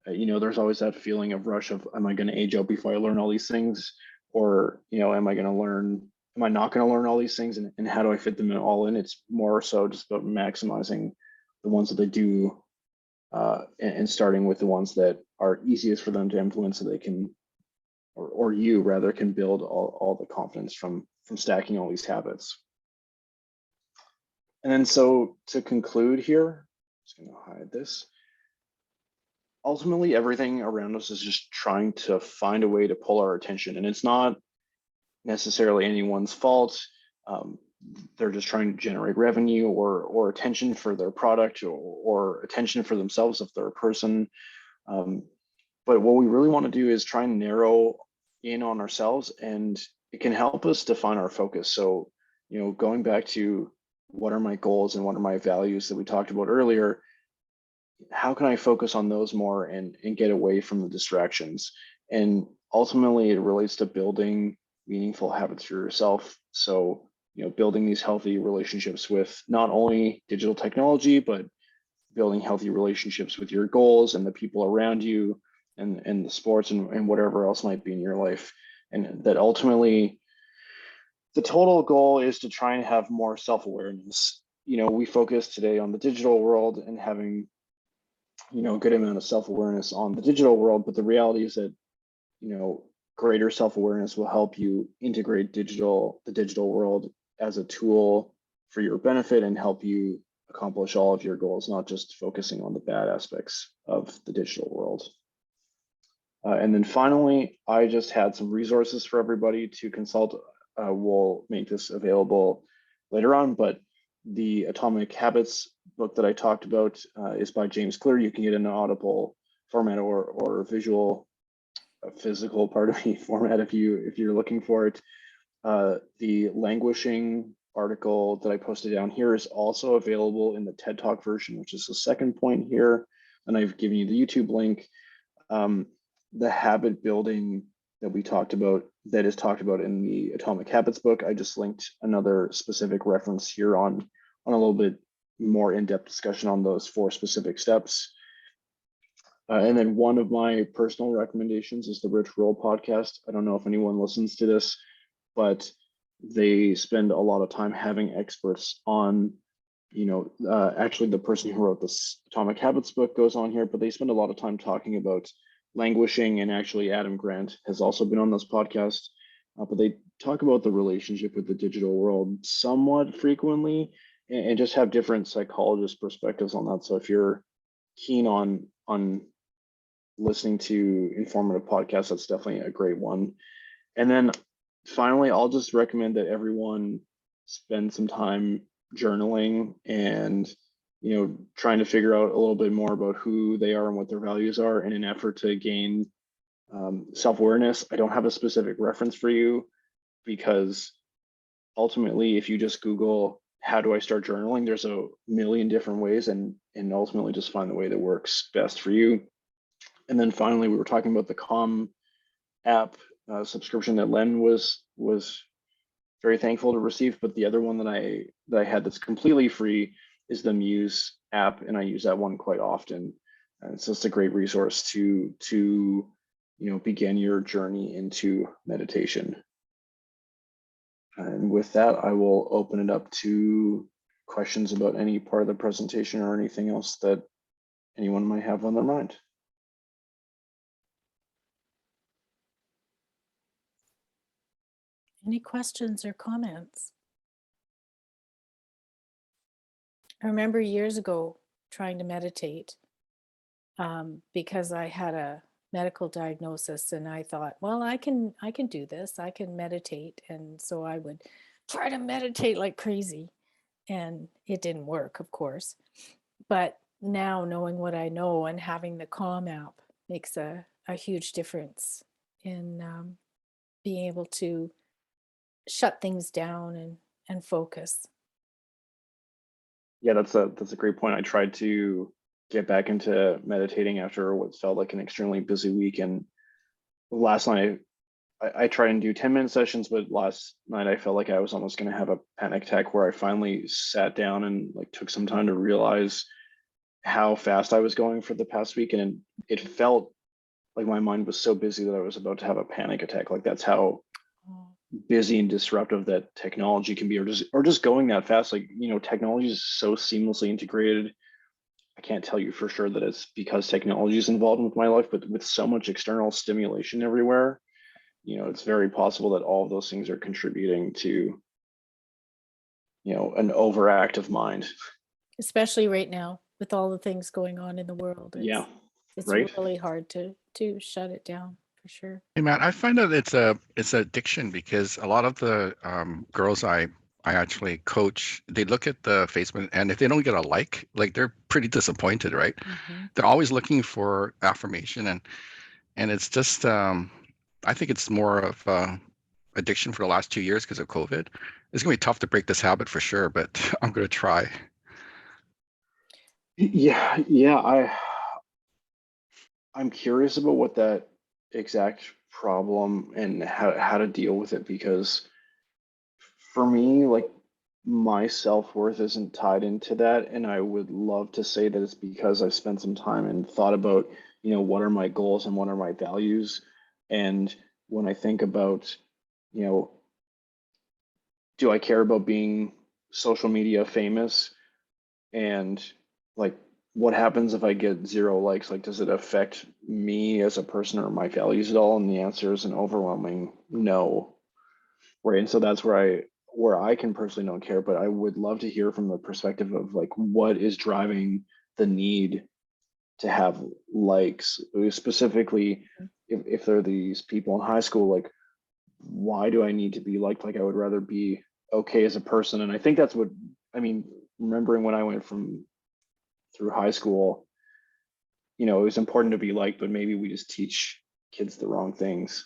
Speaker 2: there's always that feeling of rush of, am I going to age out before I learn all these things? Or, am I not going to learn all these things, and how do I fit them all in? It's more so just about maximizing the ones that they do, and starting with the ones that are easiest for them to implement, so they can, or you rather, can build all the confidence from stacking all these habits. And then, so to conclude here, I'm just going to hide this. Ultimately, everything around us is just trying to find a way to pull our attention, and it's not necessarily anyone's fault. They're just trying to generate revenue or attention for their product, or attention for themselves if they're a person. But what we really want to do is try and narrow in on ourselves, and it can help us define our focus. So, going back to what are my goals and what are my values that we talked about earlier, how can I focus on those more and get away from the distractions? And ultimately, it relates to building meaningful habits for yourself. So, building these healthy relationships with not only digital technology, but building healthy relationships with your goals and the people around you, and the sports and whatever else might be in your life. And that ultimately, the total goal is to try and have more self-awareness. We focus today on the digital world and having, a good amount of self-awareness on the digital world, but the reality is that, greater self-awareness will help you integrate the digital world as a tool for your benefit and help you accomplish all of your goals, not just focusing on the bad aspects of the digital world. And then finally, I just had some resources for everybody to consult. We'll make this available later on, but the Atomic Habits book that I talked about is by James Clear. You can get in an Audible format or visual, physical, format if you're looking for it. The Languishing article that I posted down here is also available in the TED Talk version, which is the second point here. And I've given you the YouTube link. The habit building that we talked about, that is talked about in the Atomic Habits book, I just linked another specific reference here on a little bit more in-depth discussion on those 4 specific steps. And then one of my personal recommendations is the Rich Roll podcast. I don't know if anyone listens to this, but they spend a lot of time having experts on, actually the person who wrote this Atomic Habits book goes on here, but they spend a lot of time talking about languishing, and actually Adam Grant has also been on this podcast, but they talk about the relationship with the digital world somewhat frequently, and just have different psychologist perspectives on that. So if you're keen on listening to informative podcasts, that's definitely a great one. And then finally, I'll just recommend that everyone spend some time journaling and trying to figure out a little bit more about who they are and what their values are, in an effort to gain self-awareness. I don't have a specific reference for you because ultimately, if you just Google, how do I start journaling? There's a million different ways, and ultimately just find the way that works best for you. And then finally, we were talking about the Calm app subscription that Len was very thankful to receive. But the other one that I had that's completely free is the Muse app, and I use that one quite often. And it's just a great resource to begin your journey into meditation. And with that, I will open it up to questions about any part of the presentation or anything else that anyone might have on their mind.
Speaker 1: Any questions or comments? I remember years ago trying to meditate because I had a medical diagnosis, and I thought, well, I can do this. I can meditate. And so I would try to meditate like crazy, and it didn't work, of course. But now, knowing what I know and having the Calm app makes a huge difference in being able to shut things down and focus.
Speaker 2: Yeah, that's a great point. I tried to get back into meditating after what felt like an extremely busy week, and last night I tried and do 10-minute sessions, but last night I felt like I was almost going to have a panic attack, where I finally sat down and took some time to realize how fast I was going for the past week, and it felt like my mind was so busy that I was about to have a panic attack. Like, that's how busy and disruptive that technology can be, or just going that fast. Technology is so seamlessly integrated. I can't tell you for sure that it's because technology is involved with my life, but with so much external stimulation everywhere, it's very possible that all of those things are contributing to, an overactive mind.
Speaker 1: Especially right now with all the things going on in the world. It's
Speaker 2: right.
Speaker 1: really hard to shut it down, for sure.
Speaker 3: Hey, Matt, I find that it's an addiction, because a lot of the girls I actually coach, they look at the Facebook, and if they don't get a like they're pretty disappointed, right?
Speaker 1: Mm-hmm.
Speaker 3: They're always looking for affirmation, and it's just I think it's more of addiction for the last 2 years because of COVID. It's gonna be tough to break this habit for sure, but I'm gonna try.
Speaker 2: Yeah, I'm curious about what that exact problem and how to deal with it, because for me, my self-worth isn't tied into that, and I would love to say that it's because I've spent some time and thought about, what are my goals and what are my values. And when I think about, do I care about being social media famous, and what happens if I get 0 likes? Does it affect me as a person or my values at all? And the answer is an overwhelming no. Right. And so that's where I can personally don't care, but I would love to hear from the perspective of what is driving the need to have likes, specifically if there are these people in high school. Why do I need to be liked? I would rather be okay as a person. And I think that's what I mean, remembering when I went through high school, it was important to be liked, but maybe we just teach kids the wrong things.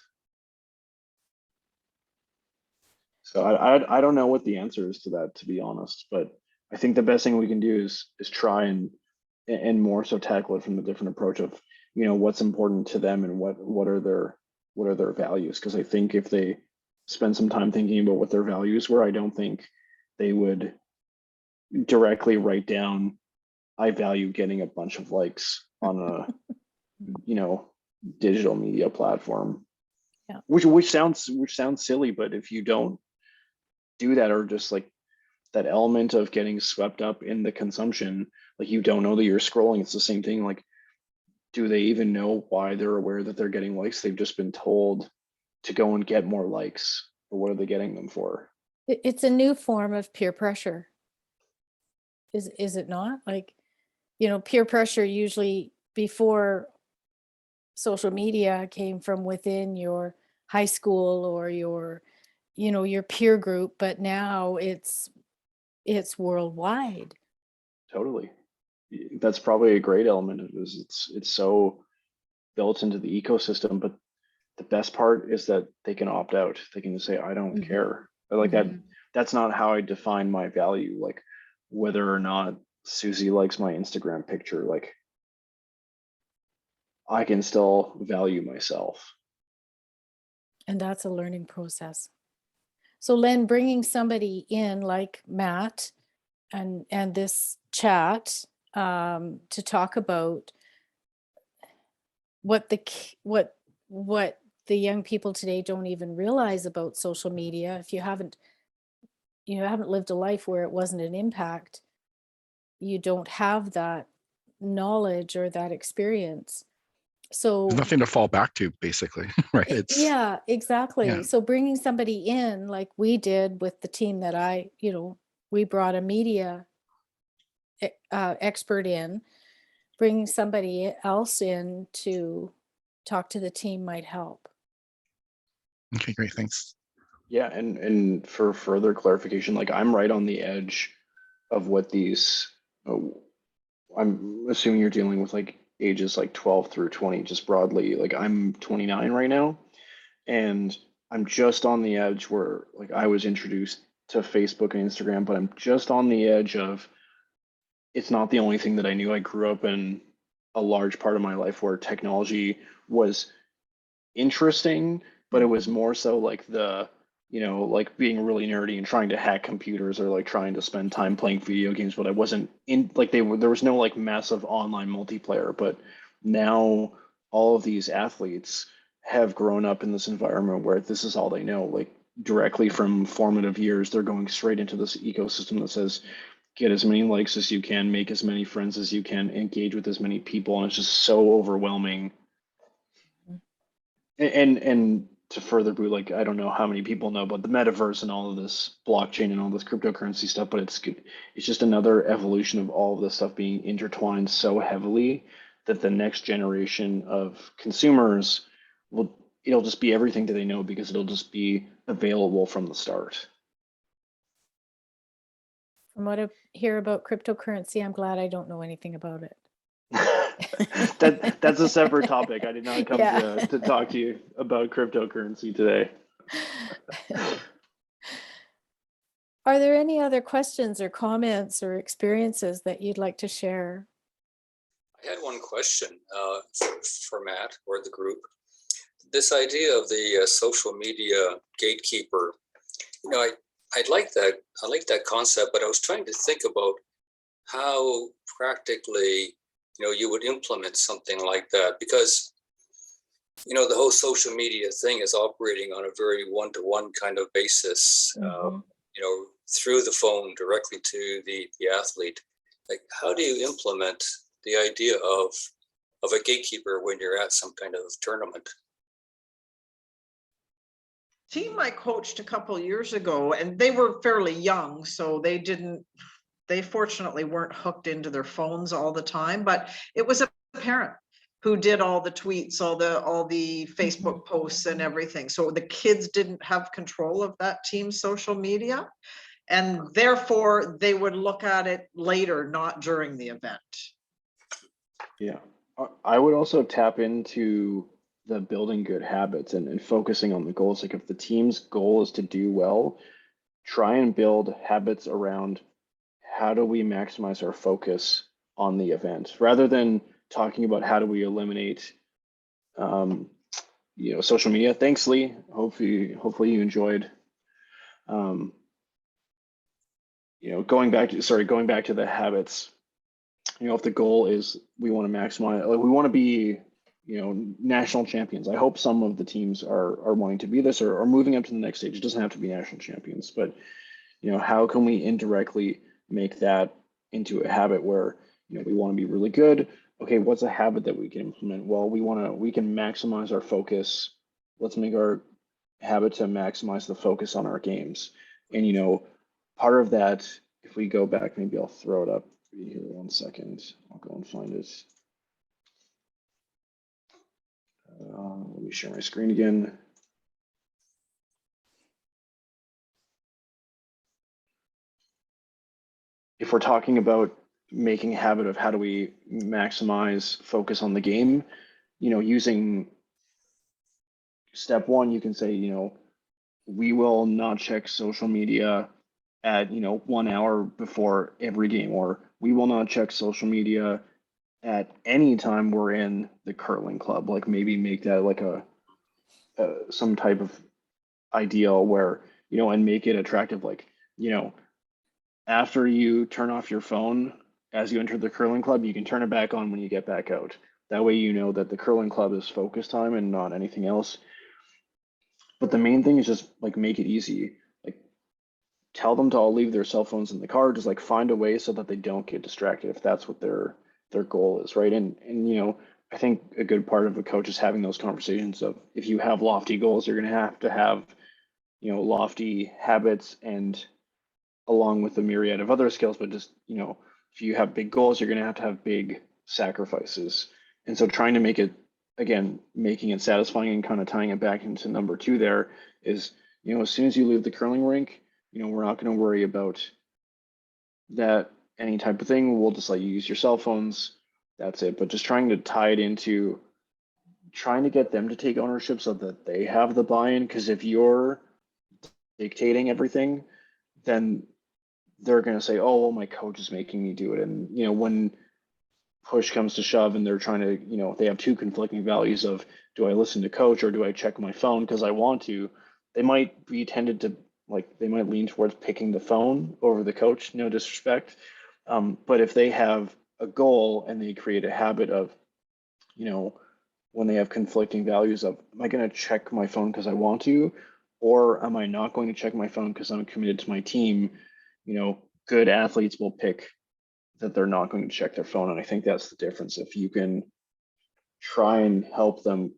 Speaker 2: So I don't know what the answer is to that, to be honest, but I think the best thing we can do is try and more so tackle it from the different approach of, what's important to them and what are their values. Because I think if they spend some time thinking about what their values were, I don't think they would directly write down, I value getting a bunch of likes on a digital media platform.
Speaker 1: Yeah.
Speaker 2: Which sounds silly, but if you don't do that, or just that element of getting swept up in the consumption, you don't know that you're scrolling. It's the same thing. Do they even know why they're aware that they're getting likes? They've just been told to go and get more likes. Or what are they getting them for?
Speaker 1: It's a new form of peer pressure. Is it not? Peer pressure usually before social media came from within your high school or your peer group, but now it's worldwide.
Speaker 2: Totally. That's probably a great element of it. It's so built into the ecosystem, but the best part is that they can opt out. They can just say, I don't
Speaker 1: Mhm.
Speaker 2: care. But like that,
Speaker 1: Mhm.
Speaker 2: that's not how I define my value. Like whether or not Susie likes my Instagram picture, like I can still value myself.
Speaker 1: And that's a learning process. So Len, bringing somebody in like Matt and this chat to talk about what the young people today don't even realize about social media. If you haven't lived a life where it wasn't an impact, you don't have that knowledge or that experience.
Speaker 3: There's
Speaker 1: So
Speaker 3: nothing to fall back to, basically, right? It's
Speaker 1: yeah, exactly.
Speaker 3: yeah.
Speaker 1: So bringing somebody in like we did with the team that we brought a media expert in, bringing somebody else in to talk to the team might help.
Speaker 3: Okay, great, thanks.
Speaker 2: Yeah, and for further clarification, like I'm right on the edge of what these. Oh, I'm assuming you're dealing with like ages like 12 through 20, just broadly. Like I'm 29 right now, and I'm just on the edge where like I was introduced to Facebook and Instagram, but I'm just on the edge of it's not the only thing that I knew. I grew up in a large part of my life where technology was interesting, but it was more so like like being really nerdy and trying to hack computers or like trying to spend time playing video games. But I wasn't in like there was no like massive online multiplayer. But now all of these athletes have grown up in this environment where this is all they know. Like directly from formative years, they're going straight into this ecosystem that says get as many likes as you can, make as many friends as you can, engage with as many people, and it's just so overwhelming. And to further boot, like I don't know how many people know about the metaverse and all of this blockchain and all this cryptocurrency stuff, but it's just another evolution of all of this stuff being intertwined so heavily that the next generation of consumers it'll just be everything that they know because it'll just be available from the start.
Speaker 1: From what I hear about cryptocurrency, I'm glad I don't know anything about it.
Speaker 2: That's a separate topic. I did not come
Speaker 1: Yeah.
Speaker 2: to talk to you about cryptocurrency today.
Speaker 1: Are there any other questions or comments or experiences that you'd like to share?
Speaker 4: I had one question for Matt or the group. This idea of the social media gatekeeper, I like that concept, but I was trying to think about how practically, you would implement something like that, because, the whole social media thing is operating on a very one-to-one kind of basis, through the phone directly to the athlete. Like, how do you implement the idea of a gatekeeper when you're at some kind of tournament?
Speaker 5: Team I coached a couple years ago, and they were fairly young, so they fortunately weren't hooked into their phones all the time, but it was a parent who did all the tweets, all the Facebook posts and everything. So the kids didn't have control of that team's social media, and therefore they would look at it later, not during the event.
Speaker 2: Yeah, I would also tap into the building good habits and focusing on the goals. Like if the team's goal is to do well, try and build habits around how do we maximize our focus on the event rather than talking about how do we eliminate social media. Thanks, Lee. Hopefully you enjoyed going back to the habits. If the goal is we want to maximize, like we want to be national champions. I hope some of the teams are wanting to be this or moving up to the next stage. It doesn't have to be national champions, but how can we indirectly make that into a habit where we want to be really good? Okay, what's a habit that we can implement? Well, we can maximize our focus. Let's make our habit to maximize the focus on our games. And part of that, if we go back, maybe I'll throw it up here 1 second. I'll go and find it. Let me share my screen again. If we're talking about making a habit of how do we maximize focus on the game, using step one, you can say, we will not check social media at 1 hour before every game, or we will not check social media at any time we're in the curling club. Like maybe make that like a some type of ideal where, and make it attractive. Like, after you turn off your phone as you enter the curling club, you can turn it back on when you get back out. That way, you know that the curling club is focus time and not anything else. But the main thing is just like make it easy. Like tell them to all leave their cell phones in the car. Just like find a way so that they don't get distracted if that's what their goal is, right? And I think a good part of a coach is having those conversations of if you have lofty goals, you're going to have lofty habits and along with a myriad of other skills, but just if you have big goals, you're going to have big sacrifices. And so trying to make it, again, making it satisfying and kind of tying it back into number two there is, as soon as you leave the curling rink, we're not going to worry about that any type of thing. We'll just let you use your cell phones. That's it. But just trying to tie it into trying to get them to take ownership so that they have the buy-in. Because if you're dictating everything, then they're going to say, oh, well, my coach is making me do it. And, when push comes to shove and they're trying to, they have two conflicting values of, do I listen to coach or do I check my phone because I want to? They might be tended to, they might lean towards picking the phone over the coach, no disrespect. But if they have a goal and they create a habit of, when they have conflicting values of, am I going to check my phone because I want to, or am I not going to check my phone because I'm committed to my team? Good athletes will pick that they're not going to check their phone. And I think that's the difference. If you can try and help them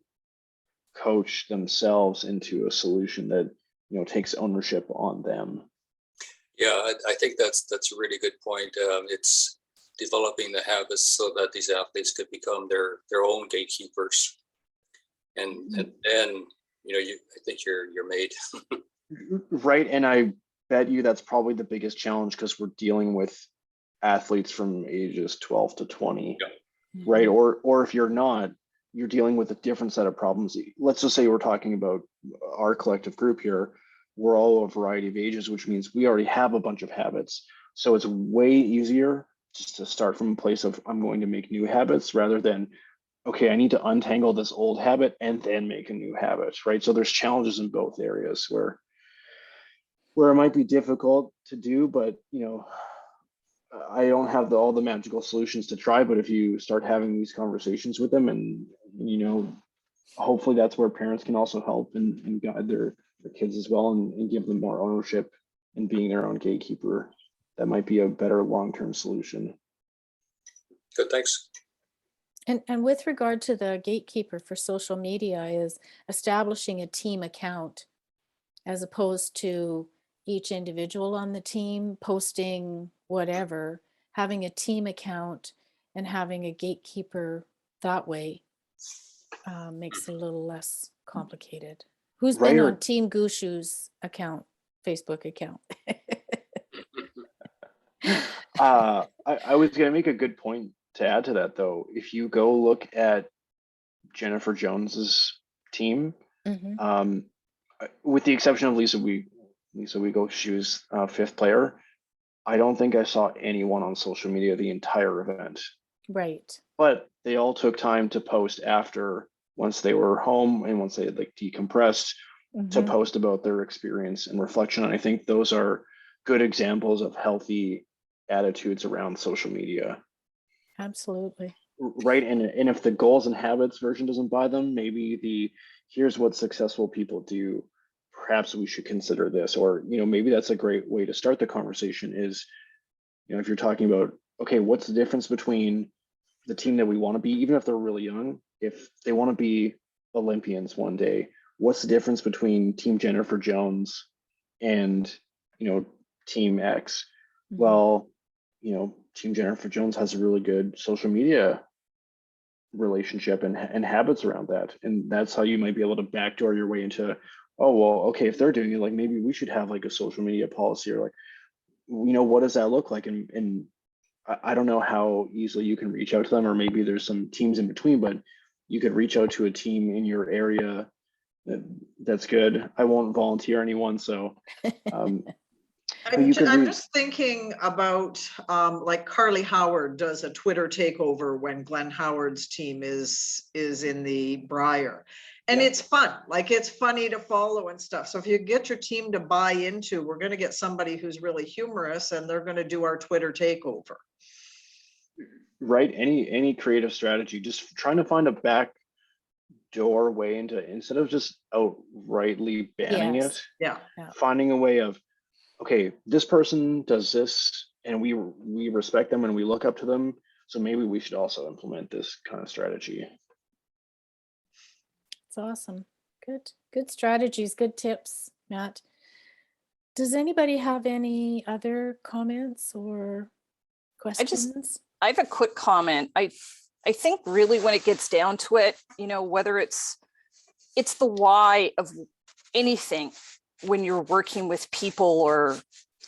Speaker 2: coach themselves into a solution that, takes ownership on them.
Speaker 4: Yeah, I think that's a really good point. It's developing the habits so that these athletes could become their own gatekeepers. And then, I think you're made.
Speaker 2: Right. And I bet you that's probably the biggest challenge because we're dealing with athletes from ages 12 to 20, yeah. Right? Or if you're not, you're dealing with a different set of problems. Let's just say we're talking about our collective group here. We're all a variety of ages, which means we already have a bunch of habits. So it's way easier just to start from a place of I'm going to make new habits rather than, okay, I need to untangle this old habit and then make a new habit, right? So there's challenges in both areas where it might be difficult to do, but I don't have all the magical solutions to try, but if you start having these conversations with them and, hopefully that's where parents can also help and guide their kids as well and give them more ownership and being their own gatekeeper, that might be a better long-term solution.
Speaker 4: Good, thanks.
Speaker 1: And with regard to the gatekeeper for social media is establishing a team account as opposed to each individual on the team posting whatever, having a team account and having a gatekeeper that way makes it a little less complicated. Who's been on Team Gushu's account, Facebook account?
Speaker 2: I was going to make a good point to add to that, though. If you go look at Jennifer Jones's team, with the exception of Lisa Weagle, she was fifth player. I don't think I saw anyone on social media the entire event.
Speaker 1: Right.
Speaker 2: But they all took time to post after, once they were home and once they had decompressed, to post about their experience and reflection. And I think those are good examples of healthy attitudes around social media.
Speaker 1: Absolutely.
Speaker 2: Right. And if the goals and habits version doesn't buy them, maybe here's what successful people do. Perhaps we should consider this, or, maybe that's a great way to start the conversation is, if you're talking about, okay, what's the difference between the team that we want to be, even if they're really young, if they want to be Olympians one day, what's the difference between Team Jennifer Jones and, Team X? Well, Team Jennifer Jones has a really good social media relationship and habits around that. And that's how you might be able to backdoor your way into, oh, well, okay, if they're doing it, maybe we should have a social media policy, or what does that look like? And I don't know how easily you can reach out to them, or maybe there's some teams in between, but you could reach out to a team in your area, That's good. I won't volunteer anyone, so
Speaker 5: I'm just thinking about like Carly Howard does a Twitter takeover when Glenn Howard's team is in the Briar. And it's fun, like it's funny to follow and stuff. So if you get your team to buy into, we're going to get somebody who's really humorous and they're going to do our Twitter takeover.
Speaker 2: Right. Any creative strategy, just trying to find a back door way into, instead of just outrightly banning it.
Speaker 5: Yeah.
Speaker 2: Finding a way of, okay, this person does this and we respect them and we look up to them. So maybe we should also implement this kind of strategy.
Speaker 1: It's awesome. Good strategies, good tips, Matt. Does anybody have any other comments or questions?
Speaker 6: I have a quick comment. I think really when it gets down to it, whether it's the why of anything when you're working with people or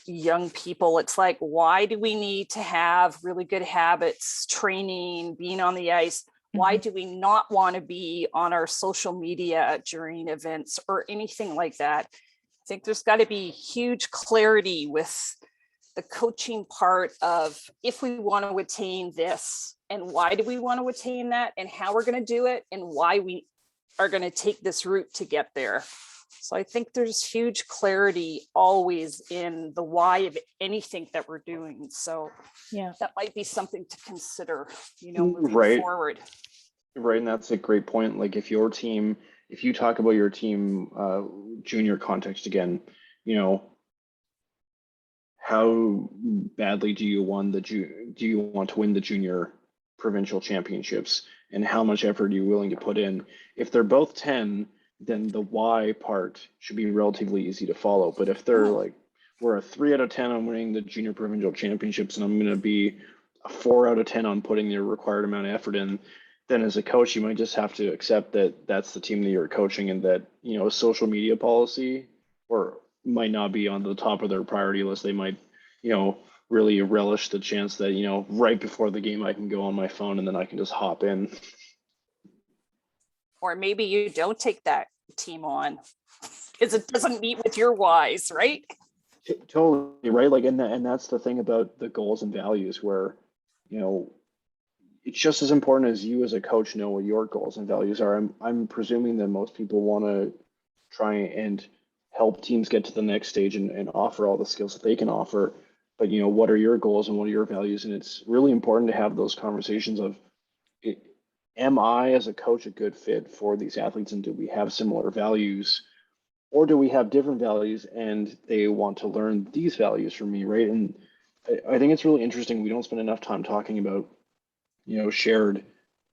Speaker 6: young people, it's like, why do we need to have really good habits, training, being on the ice? Why do we not want to be on our social media during events or anything like that? I think there's got to be huge clarity with the coaching part of if we want to attain this and why do we want to attain that and how we're going to do it and why we are going to take this route to get there. So I think there's huge clarity always in the why of anything that we're doing. So that might be something to consider, moving forward.
Speaker 2: Right. And that's a great point. Like if your team, if you talk about your team, junior context again, how badly do you want to win the junior provincial championships, and how much effort are you willing to put in? If they're both 10, then the why part should be relatively easy to follow. But if they're like, we're a 3 out of 10 on winning the junior provincial championships, and I'm going to be a 4 out of 10 on putting the required amount of effort in, then as a coach, you might just have to accept that that's the team that you're coaching, and that, social media policy or might not be on the top of their priority list. They might, really relish the chance that, right before the game, I can go on my phone and then I can just hop in.
Speaker 6: Or maybe you don't take that team on because it doesn't meet with your whys, right?
Speaker 2: Totally right. Like, and that's the thing about the goals and values, where, it's just as important as you as a coach know what your goals and values are. I'm presuming that most people want to try and help teams get to the next stage and offer all the skills that they can offer. But, what are your goals and what are your values? And it's really important to have those conversations of, am I as a coach a good fit for these athletes, and do we have similar values, or do we have different values and they want to learn these values from me, right? And I think it's really interesting. We don't spend enough time talking about, shared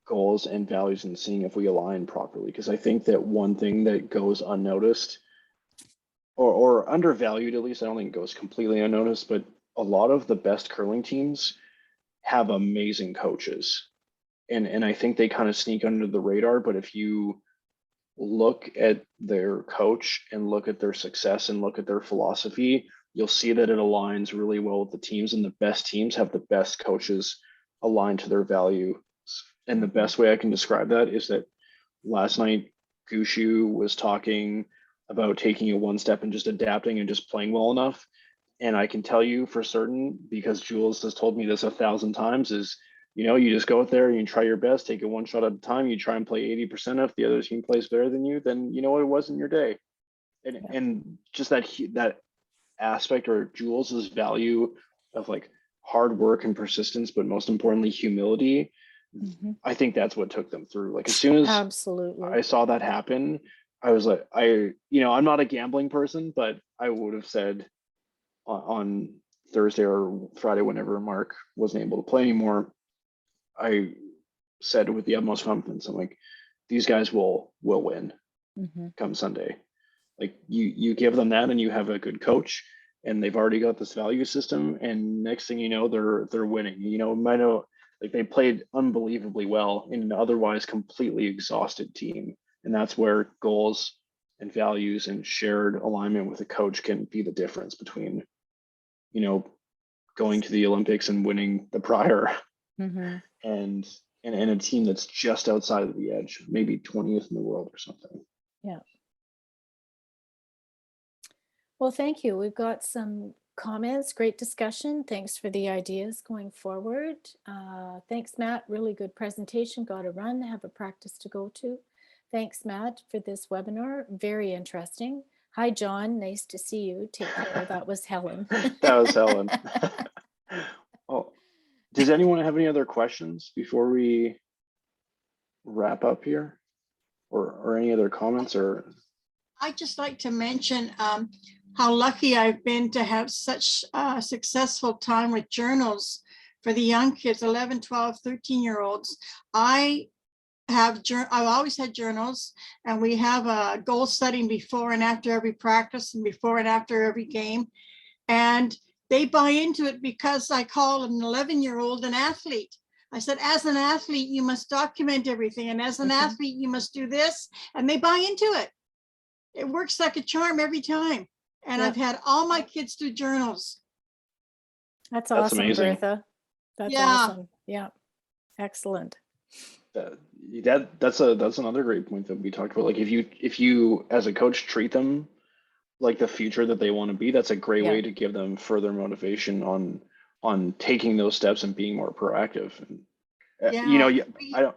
Speaker 2: goals and values and seeing if we align properly. Because I think that one thing that goes unnoticed or undervalued, at least, I don't think it goes completely unnoticed, but a lot of the best curling teams have amazing coaches. And I think they kind of sneak under the radar. But if you look at their coach and look at their success and look at their philosophy, you'll see that it aligns really well with the teams, and the best teams have the best coaches aligned to their values. And the best way I can describe that is that last night, Gushu was talking about taking it one step and just adapting and just playing well enough. And I can tell you for certain, because Jules has told me this 1,000 times, is, you just go out there and you try your best, take it one shot at a time. You try and play 80%. If the other team plays better than you, then it wasn't your day. And just that aspect, or Jules's value of like hard work and persistence, but most importantly, humility. I think that's what took them through. Like, as soon as I saw that happen, I was like, I'm not a gambling person, but I would have said on Thursday or Friday, whenever Mark wasn't able to play anymore, I said with the utmost confidence, I'm like, these guys will win come Sunday. Like, you give them that and you have a good coach, and they've already got this value system, and next thing you know, they're winning. Like, they played unbelievably well in an otherwise completely exhausted team. And that's where goals and values and shared alignment with a coach can be the difference between, going to the Olympics and winning the prior and a team that's just outside of the edge, maybe 20th in the world or something.
Speaker 1: Yeah. Well, thank you. We've got some comments, great discussion. Thanks for the ideas going forward. Thanks, Matt. Really good presentation. Got to run, have a practice to go to. Thanks, Matt, for this webinar. Very interesting. Hi, John. Nice to see you. Take care. That was Helen.
Speaker 2: That was Helen. Oh, does anyone have any other questions before we wrap up here, or any other comments? Or
Speaker 7: I'd just like to mention how lucky I've been to have such a successful time with journals for the young kids, 11, 12, 13-year-olds. I've always had journals, and we have a goal setting before and after every practice and before and after every game. And they buy into it because I call an 11-year-old an athlete. I said, as an athlete, you must document everything. And as an athlete, you must do this. And they buy into it. It works like a charm every time. And I've had all my kids do journals.
Speaker 1: That's awesome,
Speaker 2: amazing.
Speaker 1: Bertha. That's awesome. Yeah. Excellent.
Speaker 2: That's another great point that we talked about. Like if you as a coach treat them like the future that they want to be, that's a great way to give them further motivation on taking those steps and being more proactive. And you know, I don't.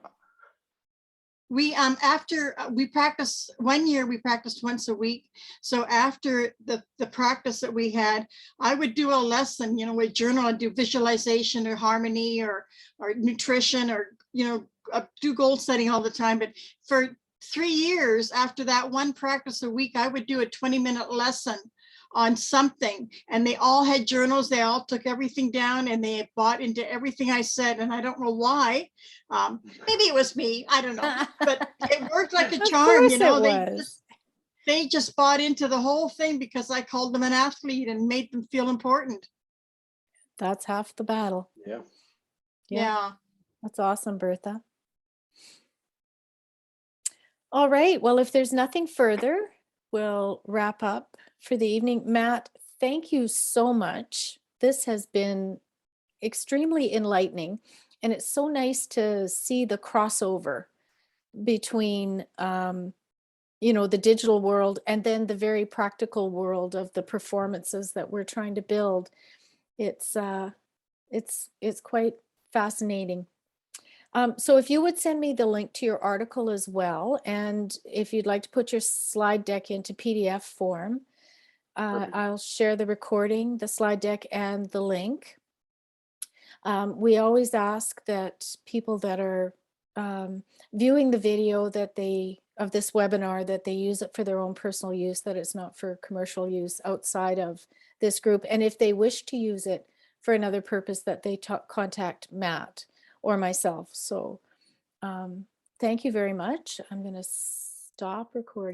Speaker 7: After we practice 1 year, we practiced once a week. So after the practice that we had, I would do a lesson, you know, with journal. I'd do visualization or harmony or nutrition, or, you know, do goal setting all the time. But for 3 years after that one practice a week, I would do a 20-minute lesson on something, and they all had journals. They all took everything down, and they bought into everything I said. And I don't know why. Maybe it was me, I don't know, but it worked like a charm. You know, they just bought into the whole thing because I called them an athlete and made them feel important.
Speaker 1: That's half the battle.
Speaker 7: Yeah.
Speaker 1: That's awesome, Bertha. All right. Well, if there's nothing further, we'll wrap up for the evening. Matt, thank you so much. This has been extremely enlightening, and it's so nice to see the crossover between, you know, the digital world and then the very practical world of the performances that we're trying to build. It's quite fascinating. So if you would send me the link to your article as well, and if you'd like to put your slide deck into PDF form, I'll share the recording, the slide deck, and the link. We always ask that people that are viewing the video of this webinar, that they use it for their own personal use, that it's not for commercial use outside of this group. And if they wish to use it for another purpose, that they contact Matt or myself. So thank you very much. I'm going to stop recording.